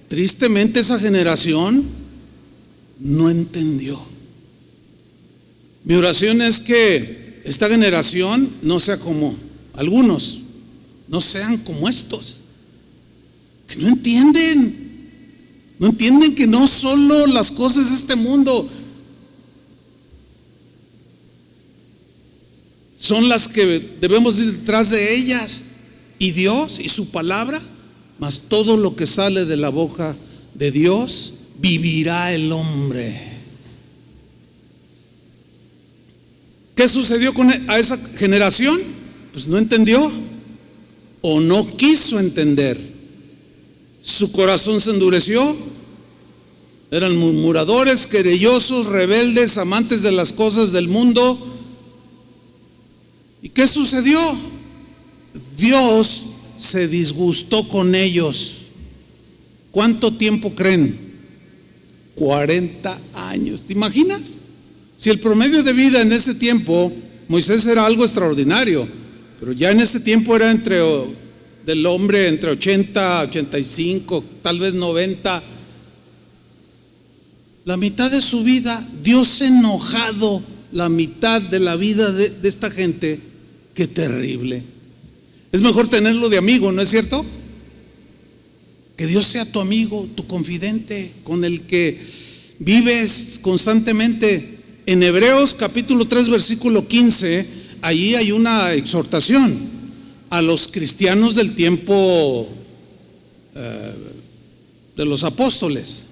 Speaker 1: Tristemente esa generación no entendió. Mi oración es que esta generación no sea como algunos, no sean como estos, que no entienden que no solo las cosas de este mundo son las que debemos ir detrás de ellas, y Dios y su palabra, mas todo lo que sale de la boca de Dios vivirá el hombre. ¿Qué sucedió a esa generación? Pues no entendió o no quiso entender. Su corazón se endureció. Eran murmuradores, querellosos, rebeldes, amantes de las cosas del mundo. ¿Y qué sucedió? Dios se disgustó con ellos. ¿Cuánto tiempo creen? 40 años. ¿Te imaginas? Si el promedio de vida en ese tiempo, Moisés era algo extraordinario, pero ya en ese tiempo era del hombre entre 80, 85, tal vez 90. La mitad de su vida, Dios enojado, la mitad de la vida de esta gente. Qué terrible. Es mejor tenerlo de amigo, ¿no es cierto? Que Dios sea tu amigo, tu confidente, con el que vives constantemente. En Hebreos capítulo 3 versículo 15, allí hay una exhortación a los cristianos del tiempo de los apóstoles,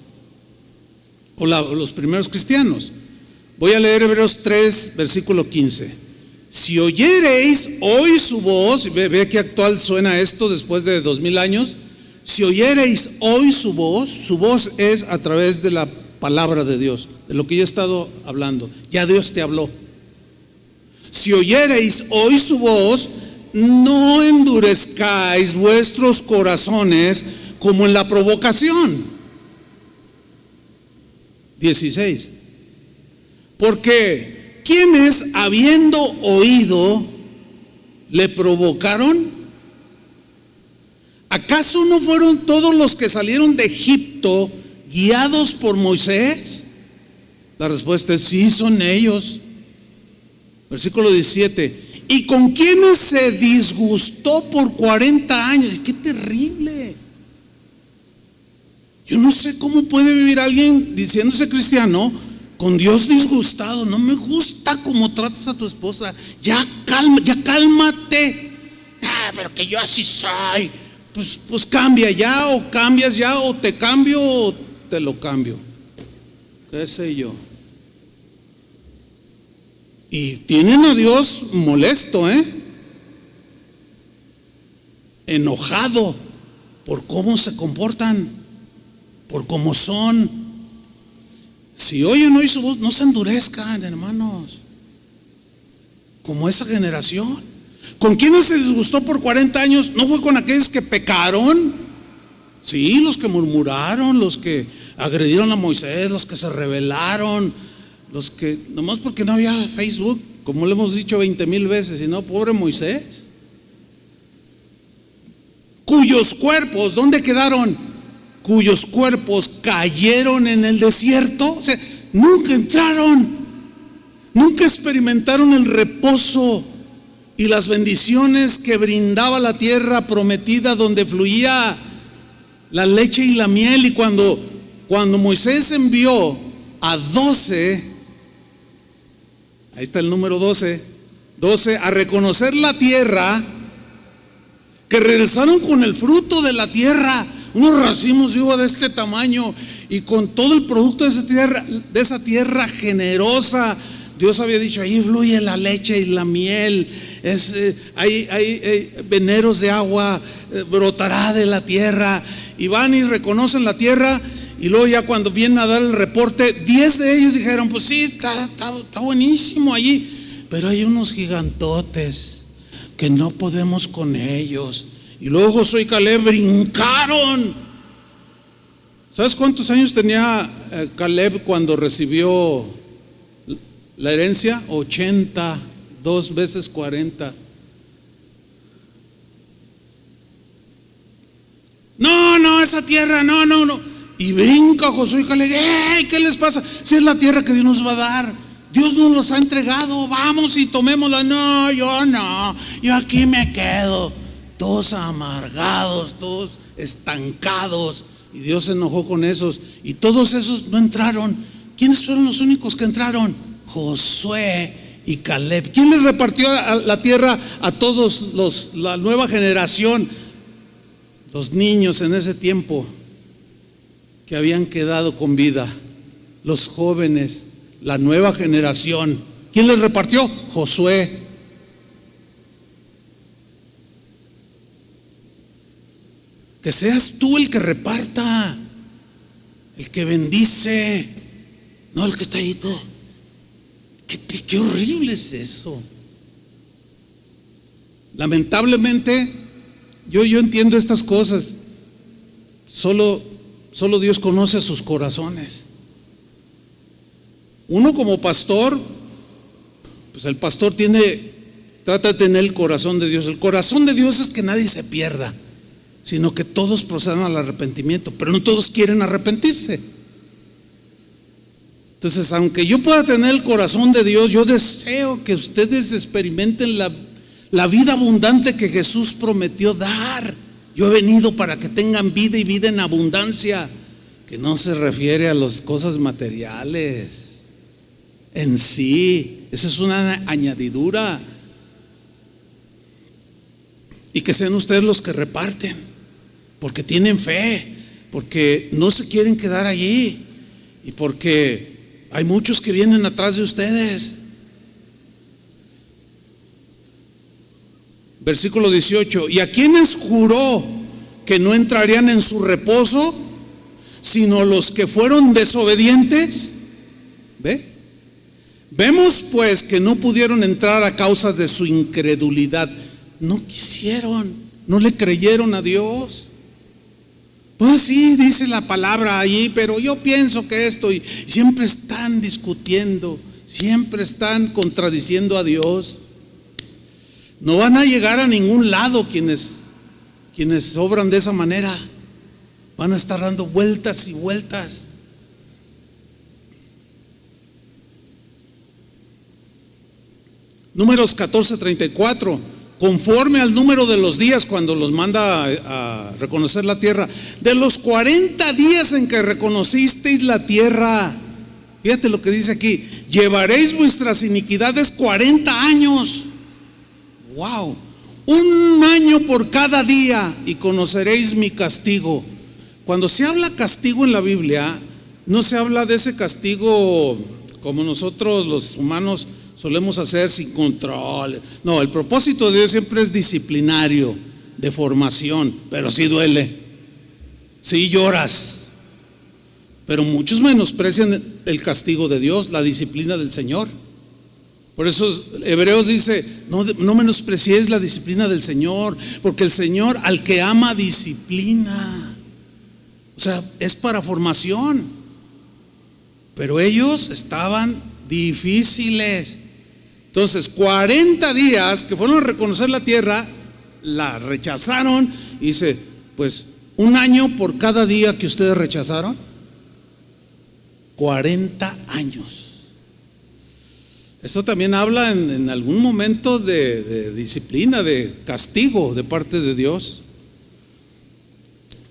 Speaker 1: o los primeros cristianos. Voy a leer Hebreos 3 versículo 15. Si oyereis hoy su voz, ve qué actual suena esto después de 2000 años. Si oyereis hoy su voz es a través de la palabra de Dios, de lo que yo he estado hablando. Ya Dios te habló. Si oyereis hoy su voz, no endurezcáis vuestros corazones como en la provocación. 16. Porque quienes habiendo oído le provocaron, ¿acaso no fueron todos los que salieron de Egipto guiados por Moisés? La respuesta es sí, son ellos. Versículo 17. ¿Y con quienes se disgustó por 40 años? ¡Qué terrible! Yo no sé cómo puede vivir alguien diciéndose cristiano con Dios disgustado. No me gusta cómo tratas a tu esposa. Ya cálmate. Pero que yo así soy. Pues cambia ya, o cambias ya, o te cambio o te lo cambio. ¿Qué sé yo? Y tienen a Dios molesto, enojado por cómo se comportan, por cómo son. Si oyen hoy su voz, no se endurezcan, hermanos, como esa generación. ¿Con quiénes se disgustó por 40 años? ¿No fue con aquellos que pecaron? Sí, los que murmuraron, los que agredieron a Moisés, los que se rebelaron, los que, nomás porque no había Facebook, como le hemos dicho 20,000 veces, y no, pobre Moisés. Cuyos cuerpos, ¿dónde quedaron? Cuyos cuerpos cayeron en el desierto. O sea, nunca entraron, nunca experimentaron el reposo y las bendiciones que brindaba la tierra prometida, donde fluía la leche y la miel. Y cuando Moisés envió a 12, ahí está el número 12, a reconocer la tierra, que regresaron con el fruto de la tierra, unos racimos de uva de este tamaño, y con todo el producto de esa tierra generosa. Dios había dicho: ahí fluye la leche y la miel, hay veneros de agua, brotará de la tierra. Y van y reconocen la tierra. Y luego ya cuando vienen a dar el reporte, 10 de ellos dijeron: pues sí, está buenísimo allí, pero hay unos gigantotes que no podemos con ellos. Y luego Josué y Caleb brincaron. ¿Sabes cuántos años tenía Caleb cuando recibió la herencia? 80, 2 veces 40. No, esa tierra, no. Y brinca Josué y Caleb. ¿Qué les pasa? Si es la tierra que Dios nos va a dar, Dios nos los ha entregado, vamos y tomémosla. No, yo aquí me quedo. Todos amargados, todos estancados. Y Dios se enojó con esos. Y todos esos no entraron. ¿Quiénes fueron los únicos que entraron? Josué y Caleb. ¿Quién les repartió la tierra a todos la nueva generación? Los niños en ese tiempo que habían quedado con vida, los jóvenes, la nueva generación. ¿Quién les repartió? Josué. Que seas tú el que reparta, el que bendice, no el que está ahí todo. Qué horrible es eso. Lamentablemente, yo entiendo estas cosas. Solo Dios conoce sus corazones. Uno como pastor, pues el pastor trata de tener el corazón de Dios. El corazón de Dios es que nadie se pierda, sino que todos procedan al arrepentimiento, pero no todos quieren arrepentirse. Entonces, aunque yo pueda tener el corazón de Dios, yo deseo que ustedes experimenten la vida abundante que Jesús prometió dar. Yo he venido para que tengan vida y vida en abundancia, que no se refiere a las cosas materiales en sí. Esa es una añadidura. Y que sean ustedes los que reparten, porque tienen fe, porque no se quieren quedar allí, y porque hay muchos que vienen atrás de ustedes. Versículo 18: y a quienes juró que no entrarían en su reposo, sino los que fueron desobedientes. Vemos pues que no pudieron entrar a causa de su incredulidad. No quisieron, no le creyeron a Dios. Pues sí, dice la palabra allí, pero yo pienso que esto, y siempre están discutiendo, siempre están contradiciendo a Dios. No van a llegar a ningún lado quienes obran de esa manera. Van a estar dando vueltas y vueltas. Números 14:34. Conforme al número de los días cuando los manda a reconocer la tierra, de los 40 días en que reconocisteis la tierra, fíjate lo que dice aquí, llevaréis vuestras iniquidades 40 años. Wow, un año por cada día y conoceréis mi castigo. Cuando se habla castigo en la Biblia, no se habla de ese castigo como nosotros los humanos solemos hacer sin control. No, el propósito de Dios siempre es disciplinario, de formación, pero sí duele, sí lloras. Pero muchos menosprecian el castigo de Dios, la disciplina del Señor. Por eso Hebreos dice, no menosprecies la disciplina del Señor, porque el Señor al que ama disciplina. O sea, es para formación. Pero ellos estaban difíciles. Entonces 40 días que fueron a reconocer la tierra, la rechazaron. Y dice, pues un año por cada día que ustedes rechazaron, 40 años. Esto también habla en algún momento de disciplina, de castigo de parte de Dios.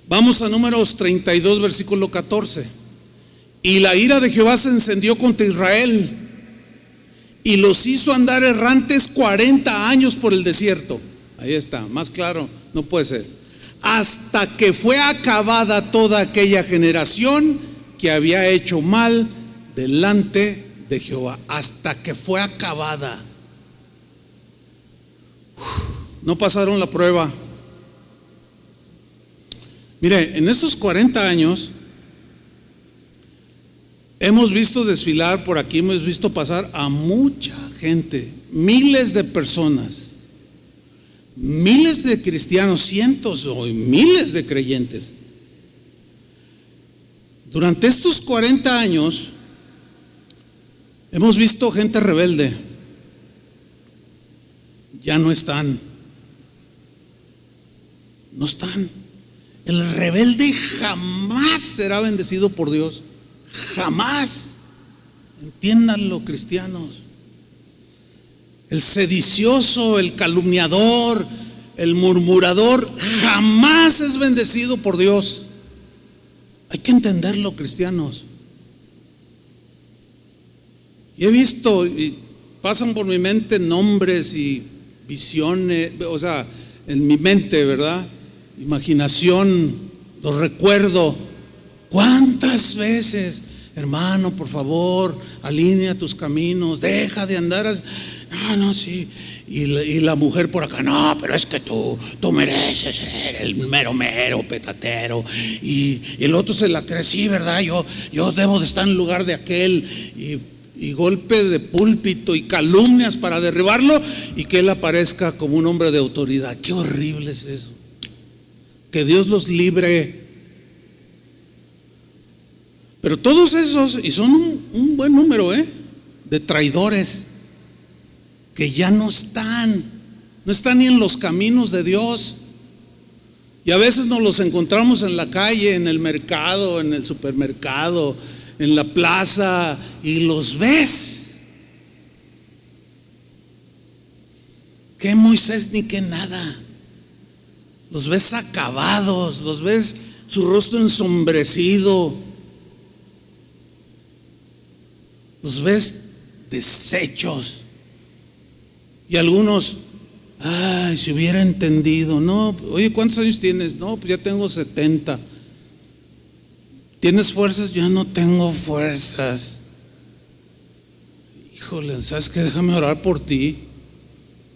Speaker 1: Vamos a Números 32, versículo 14. Y la ira de Jehová se encendió contra Israel y los hizo andar errantes 40 años por el desierto. Ahí está, más claro no puede ser. Hasta que fue acabada toda aquella generación que había hecho mal delante de Jehová. Hasta que fue acabada. No pasaron la prueba. Mire, en estos 40 años hemos visto desfilar por aquí, hemos visto pasar a mucha gente, miles de personas, miles de cristianos, cientos o miles de creyentes. Durante estos 40 años hemos visto gente rebelde. Ya no están. No están. El rebelde jamás será bendecido por Dios. Jamás. Entiéndanlo, cristianos. El sedicioso, el calumniador, el murmurador jamás es bendecido por Dios. Hay que entenderlo, cristianos. Y he visto, y pasan por mi mente nombres y visiones, o sea, en mi mente, ¿verdad? Imaginación, los recuerdo. ¿Cuántas veces, hermano, por favor, alinea tus caminos, deja de andar? No, sí. Y la mujer por acá, no, pero es que tú mereces ser el mero petatero. Y el otro se la cree, sí, ¿verdad? Yo debo de estar en lugar de aquel. Y golpe de púlpito y calumnias para derribarlo y que él aparezca como un hombre de autoridad. Qué horrible es eso. Que Dios los libre. Pero todos esos, y son un buen número, de traidores que ya no están ni en los caminos de Dios. Y a veces nos los encontramos en la calle, en el mercado, en el supermercado, en la plaza, y los ves. Que Moisés ni que nada. Los ves acabados, los ves su rostro ensombrecido, los ves deshechos. Y algunos, ay, si hubiera entendido. No, oye, ¿cuántos años tienes? No, pues ya tengo 70. ¿Tienes fuerzas? Ya no tengo fuerzas. Híjole, ¿sabes qué? Déjame orar por ti.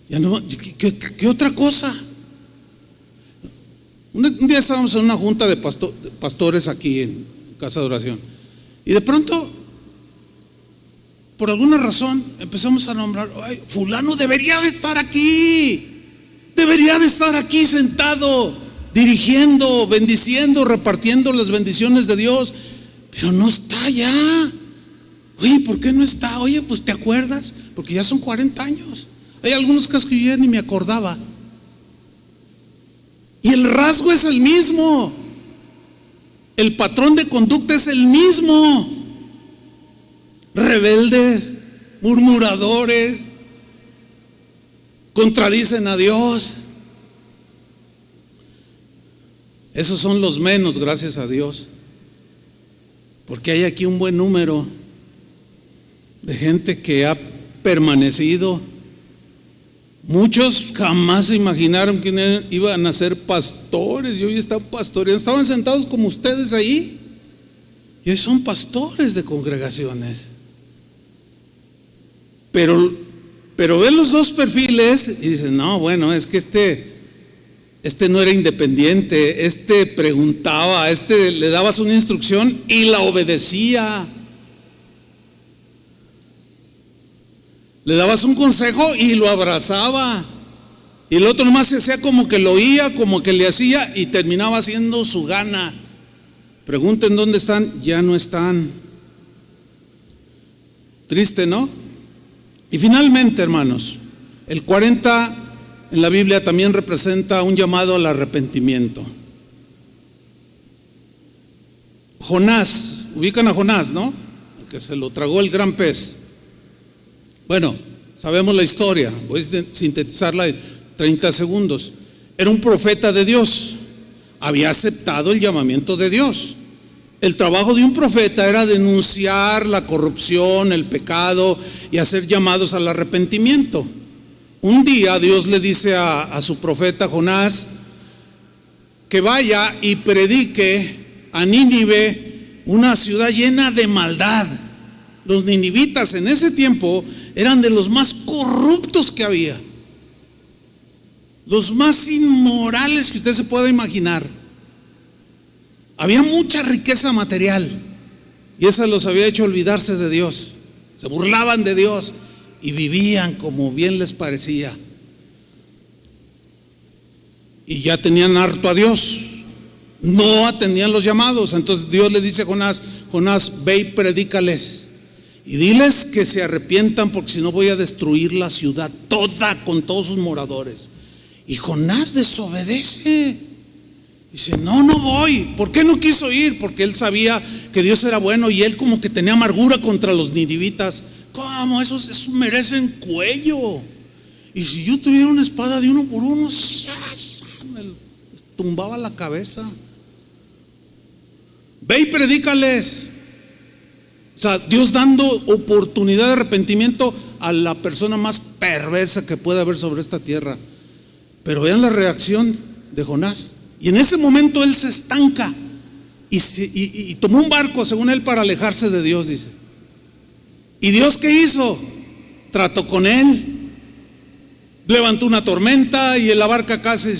Speaker 1: Ya no, ¿qué otra cosa? Un día estábamos en una junta de pastores aquí en casa de oración. Y de pronto por alguna razón empezamos a nombrar, ay, fulano debería de estar aquí. Debería de estar aquí sentado, dirigiendo, bendiciendo, repartiendo las bendiciones de Dios, pero no está ya. Oye, ¿por qué no está? Oye, pues ¿te acuerdas? Porque ya son 40 años. Hay algunos casos que yo ya ni me acordaba. Y el rasgo es el mismo. El patrón de conducta es el mismo. Rebeldes, murmuradores, contradicen a Dios. Esos son los menos, gracias a Dios, porque hay aquí un buen número de gente que ha permanecido. Muchos jamás se imaginaron que iban a ser pastores y hoy están pastoreando. Estaban sentados como ustedes ahí y hoy son pastores de congregaciones. Pero ven los dos perfiles y dicen, no, bueno, es que este no era independiente, este preguntaba, le dabas una instrucción y la obedecía. Le dabas un consejo y lo abrazaba. Y el otro nomás se hacía como que lo oía, como que le hacía y terminaba haciendo su gana. Pregunten dónde están, ya no están. Triste, ¿no? Y finalmente, hermanos, el 40 en la Biblia también representa un llamado al arrepentimiento. Jonás, ubican a Jonás, ¿no? Que se lo tragó el gran pez. Bueno, sabemos la historia, voy a sintetizarla en 30 segundos. Era un profeta de Dios, había aceptado el llamamiento de Dios. El trabajo de un profeta era denunciar la corrupción, el pecado y hacer llamados al arrepentimiento. Un día Dios le dice a su profeta Jonás que vaya y predique a Nínive, una ciudad llena de maldad. Los ninivitas en ese tiempo eran de los más corruptos que había, los más inmorales que usted se pueda imaginar. Había mucha riqueza material y esa los había hecho olvidarse de Dios. Se burlaban de Dios y vivían como bien les parecía. Y ya tenían harto a Dios, no atendían los llamados. Entonces Dios le dice a Jonás: Jonás, ve y predícales y diles que se arrepientan, porque si no voy a destruir la ciudad toda con todos sus moradores. Y Jonás desobedece. Dice, no voy. ¿Por qué no quiso ir? Porque él sabía que Dios era bueno y él como que tenía amargura contra los ninivitas. ¿Cómo? Esos merecen cuello. Y si yo tuviera una espada de uno por uno, me tumbaba la cabeza. Ve y predícales. O sea, Dios dando oportunidad de arrepentimiento a la persona más perversa que puede haber sobre esta tierra. Pero vean la reacción de Jonás. Y en ese momento él se estanca y tomó un barco, según él, para alejarse de Dios, dice. ¿Y Dios qué hizo? Trató con él, levantó una tormenta y la barca casi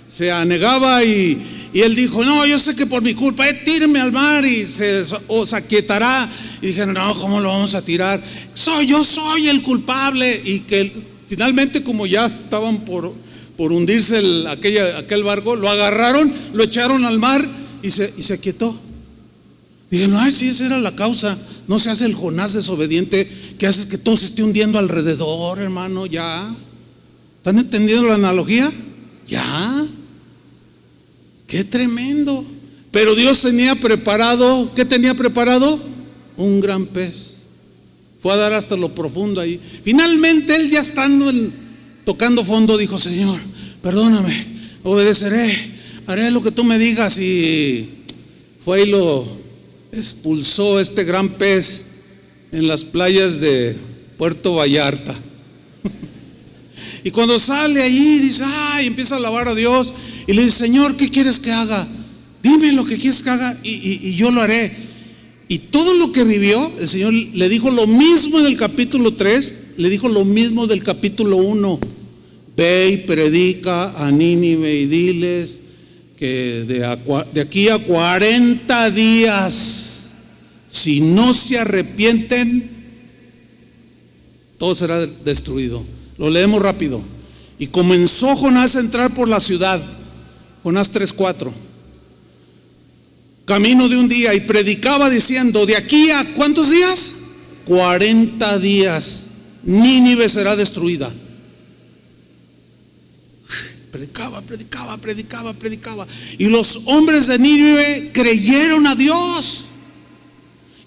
Speaker 1: se anegaba y él dijo, no, yo sé que por mi culpa, tíreme al mar y se aquietará. Y dijeron, no, ¿cómo lo vamos a tirar? Yo soy el culpable. Y que finalmente, como ya estaban por hundirse aquel barco, lo agarraron, lo echaron al mar y se aquietó. Dijeron, ay, sí, esa era la causa. No se hace el Jonás desobediente que hace que todo se esté hundiendo alrededor, hermano. Ya ¿están entendiendo la analogía? Ya. Qué tremendo. Pero Dios tenía preparado, ¿qué tenía preparado? Un gran pez. Fue a dar hasta lo profundo ahí. Finalmente él, ya estando tocando fondo, dijo, Señor, perdóname, obedeceré, haré lo que tú me digas. Y fue y lo expulsó este gran pez en las playas de Puerto Vallarta. Y cuando sale allí dice, empieza a alabar a Dios y le dice, Señor, ¿qué quieres que haga? Dime lo que quieres que haga y yo lo haré. Y todo lo que vivió, el Señor le dijo lo mismo en el capítulo 3, le dijo lo mismo del capítulo 1. Ve y predica a Nínive y diles que de aquí a 40 días, si no se arrepienten, todo será destruido. Lo leemos rápido. Y comenzó Jonás a entrar por la ciudad, Jonás 3:4, camino de un día, y predicaba diciendo: de aquí a ¿cuántos días? 40 días Nínive será destruida. Predicaba. Y los hombres de Nínive creyeron a Dios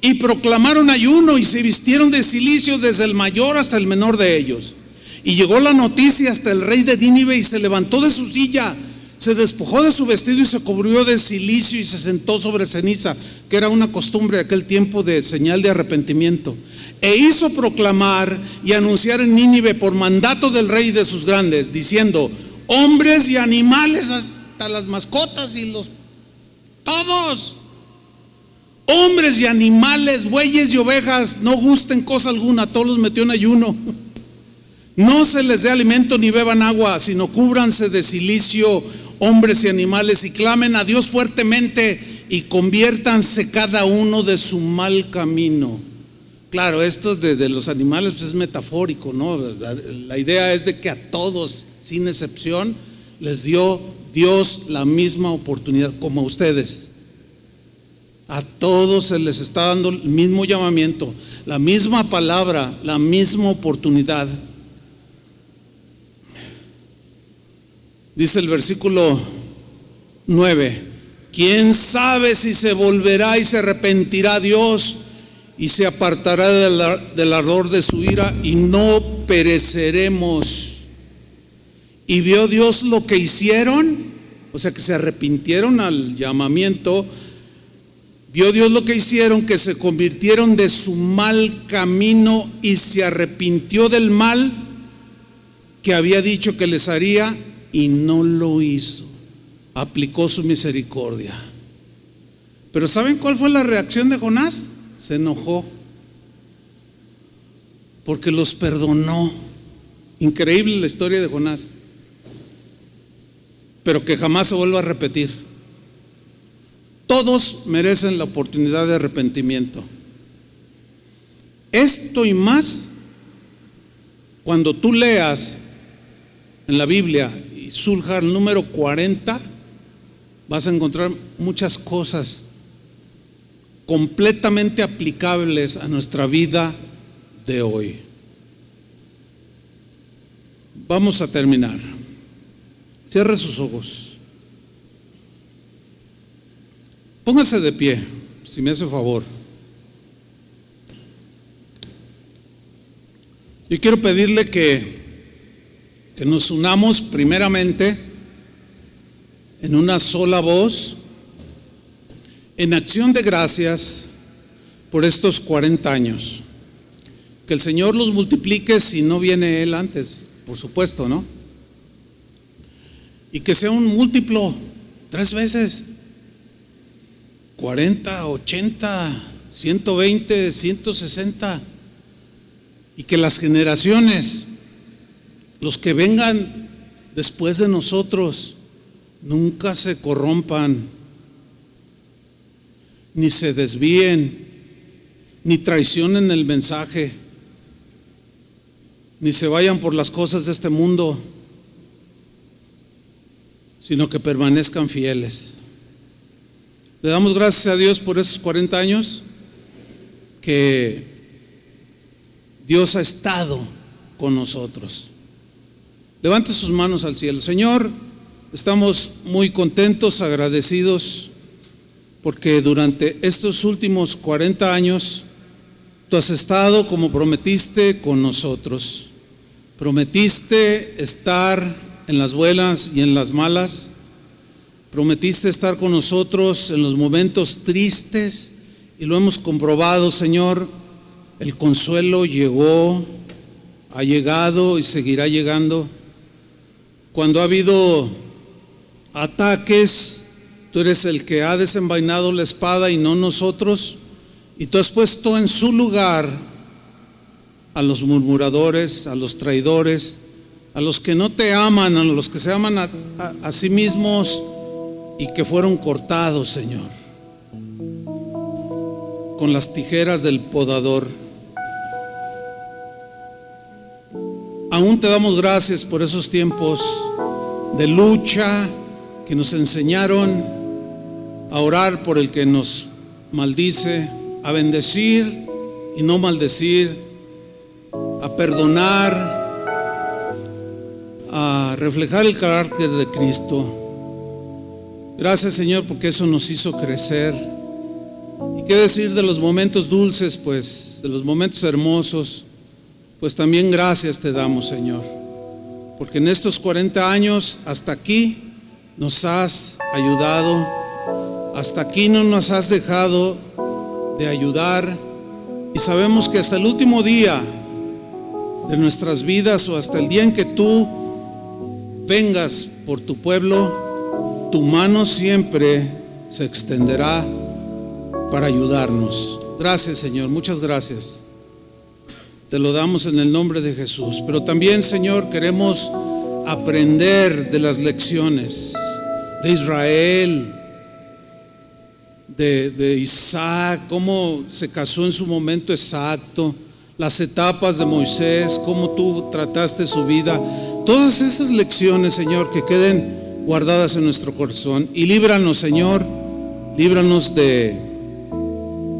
Speaker 1: y proclamaron ayuno y se vistieron de cilicio desde el mayor hasta el menor de ellos. Y llegó la noticia hasta el rey de Nínive, y se levantó de su silla, se despojó de su vestido y se cubrió de cilicio y se sentó sobre ceniza, que era una costumbre de aquel tiempo de señal de arrepentimiento. E hizo proclamar y anunciar en Nínive por mandato del rey y de sus grandes, diciendo: hombres y animales, hasta las mascotas y todos, hombres y animales, bueyes y ovejas, no gusten cosa alguna. Todos los metió en ayuno. No se les dé alimento ni beban agua, sino cúbranse de cilicio, hombres y animales, y clamen a Dios fuertemente, y conviértanse cada uno de su mal camino. Claro, esto de los animales pues es metafórico, ¿no? La idea es de que a todos, sin excepción, les dio Dios la misma oportunidad, como a ustedes. A todos se les está dando el mismo llamamiento, la misma palabra, la misma oportunidad. Dice el versículo 9: ¿quién sabe si se volverá y se arrepentirá Dios y se apartará del ardor de su ira, y no pereceremos? Y vio Dios lo que hicieron, o sea que se arrepintieron al llamamiento. Vio Dios lo que hicieron, que se convirtieron de su mal camino, y se arrepintió del mal que había dicho que les haría, y no lo hizo. Aplicó su misericordia. Pero ¿saben cuál fue la reacción de Jonás? Se enojó, porque los perdonó. Increíble la historia de Jonás, pero que jamás se vuelva a repetir. Todos merecen la oportunidad de arrepentimiento. Esto y más, cuando tú leas en la Biblia y surja el número 40, vas a encontrar muchas cosas completamente aplicables a nuestra vida de hoy. Vamos a terminar. Cierre sus ojos. Póngase de pie, si me hace favor. Yo quiero pedirle que nos unamos primeramente en una sola voz, en acción de gracias por estos 40 años. Que el Señor los multiplique si no viene Él antes, por supuesto, ¿no? Y que sea un múltiplo 3 veces, 40, 80, 120, 160, y que las generaciones, los que vengan después de nosotros, nunca se corrompan, ni se desvíen, ni traicionen el mensaje, ni se vayan por las cosas de este mundo, sino que permanezcan fieles. Le damos gracias a Dios por esos 40 años que Dios ha estado con nosotros. Levante sus manos al cielo. Señor, estamos muy contentos, agradecidos, porque durante estos últimos 40 años Tú has estado, como prometiste, con nosotros. Prometiste estar en las buenas y en las malas. Prometiste estar con nosotros en los momentos tristes, y lo hemos comprobado, Señor. El consuelo llegó, ha llegado y seguirá llegando. Cuando ha habido ataques, Tú eres el que ha desenvainado la espada y no nosotros. Y Tú has puesto en su lugar a los murmuradores, a los traidores, a los que no Te aman, a los que se aman a sí mismos y que fueron cortados, Señor, con las tijeras del podador. aún te damos gracias por esos tiempos de lucha que nos enseñaron a orar por el que nos maldice, a bendecir y no maldecir, a perdonar, a reflejar el carácter de Cristo. Gracias, Señor, porque eso nos hizo crecer. Y qué decir de los momentos dulces, pues, de los momentos hermosos, pues también gracias te damos, Señor, porque en estos 40 años hasta aquí nos has ayudado, hasta aquí no nos has dejado de ayudar, y sabemos que hasta el último día de nuestras vidas o hasta el día en que tú vengas por tu pueblo, tu mano siempre se extenderá para ayudarnos. Gracias, Señor, muchas gracias. Te lo damos en el nombre de Jesús. Pero también, Señor, queremos aprender de las lecciones de Israel, de Isaac, cómo se casó en su momento exacto, las etapas de Moisés, cómo tú trataste su vida. Todas esas lecciones, Señor, que queden guardadas en nuestro corazón. Y líbranos, Señor, líbranos de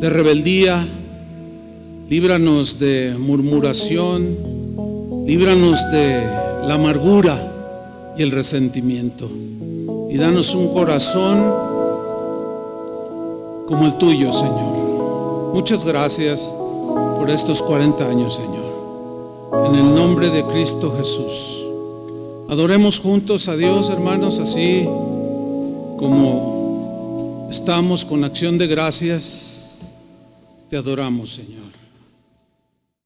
Speaker 1: rebeldía, líbranos de murmuración, líbranos de la amargura y el resentimiento, y danos un corazón como el tuyo, Señor. Muchas gracias por estos 40 años, Señor. En el nombre de Cristo Jesús. Adoremos juntos a Dios, hermanos, así como estamos con acción de gracias. Te adoramos, Señor.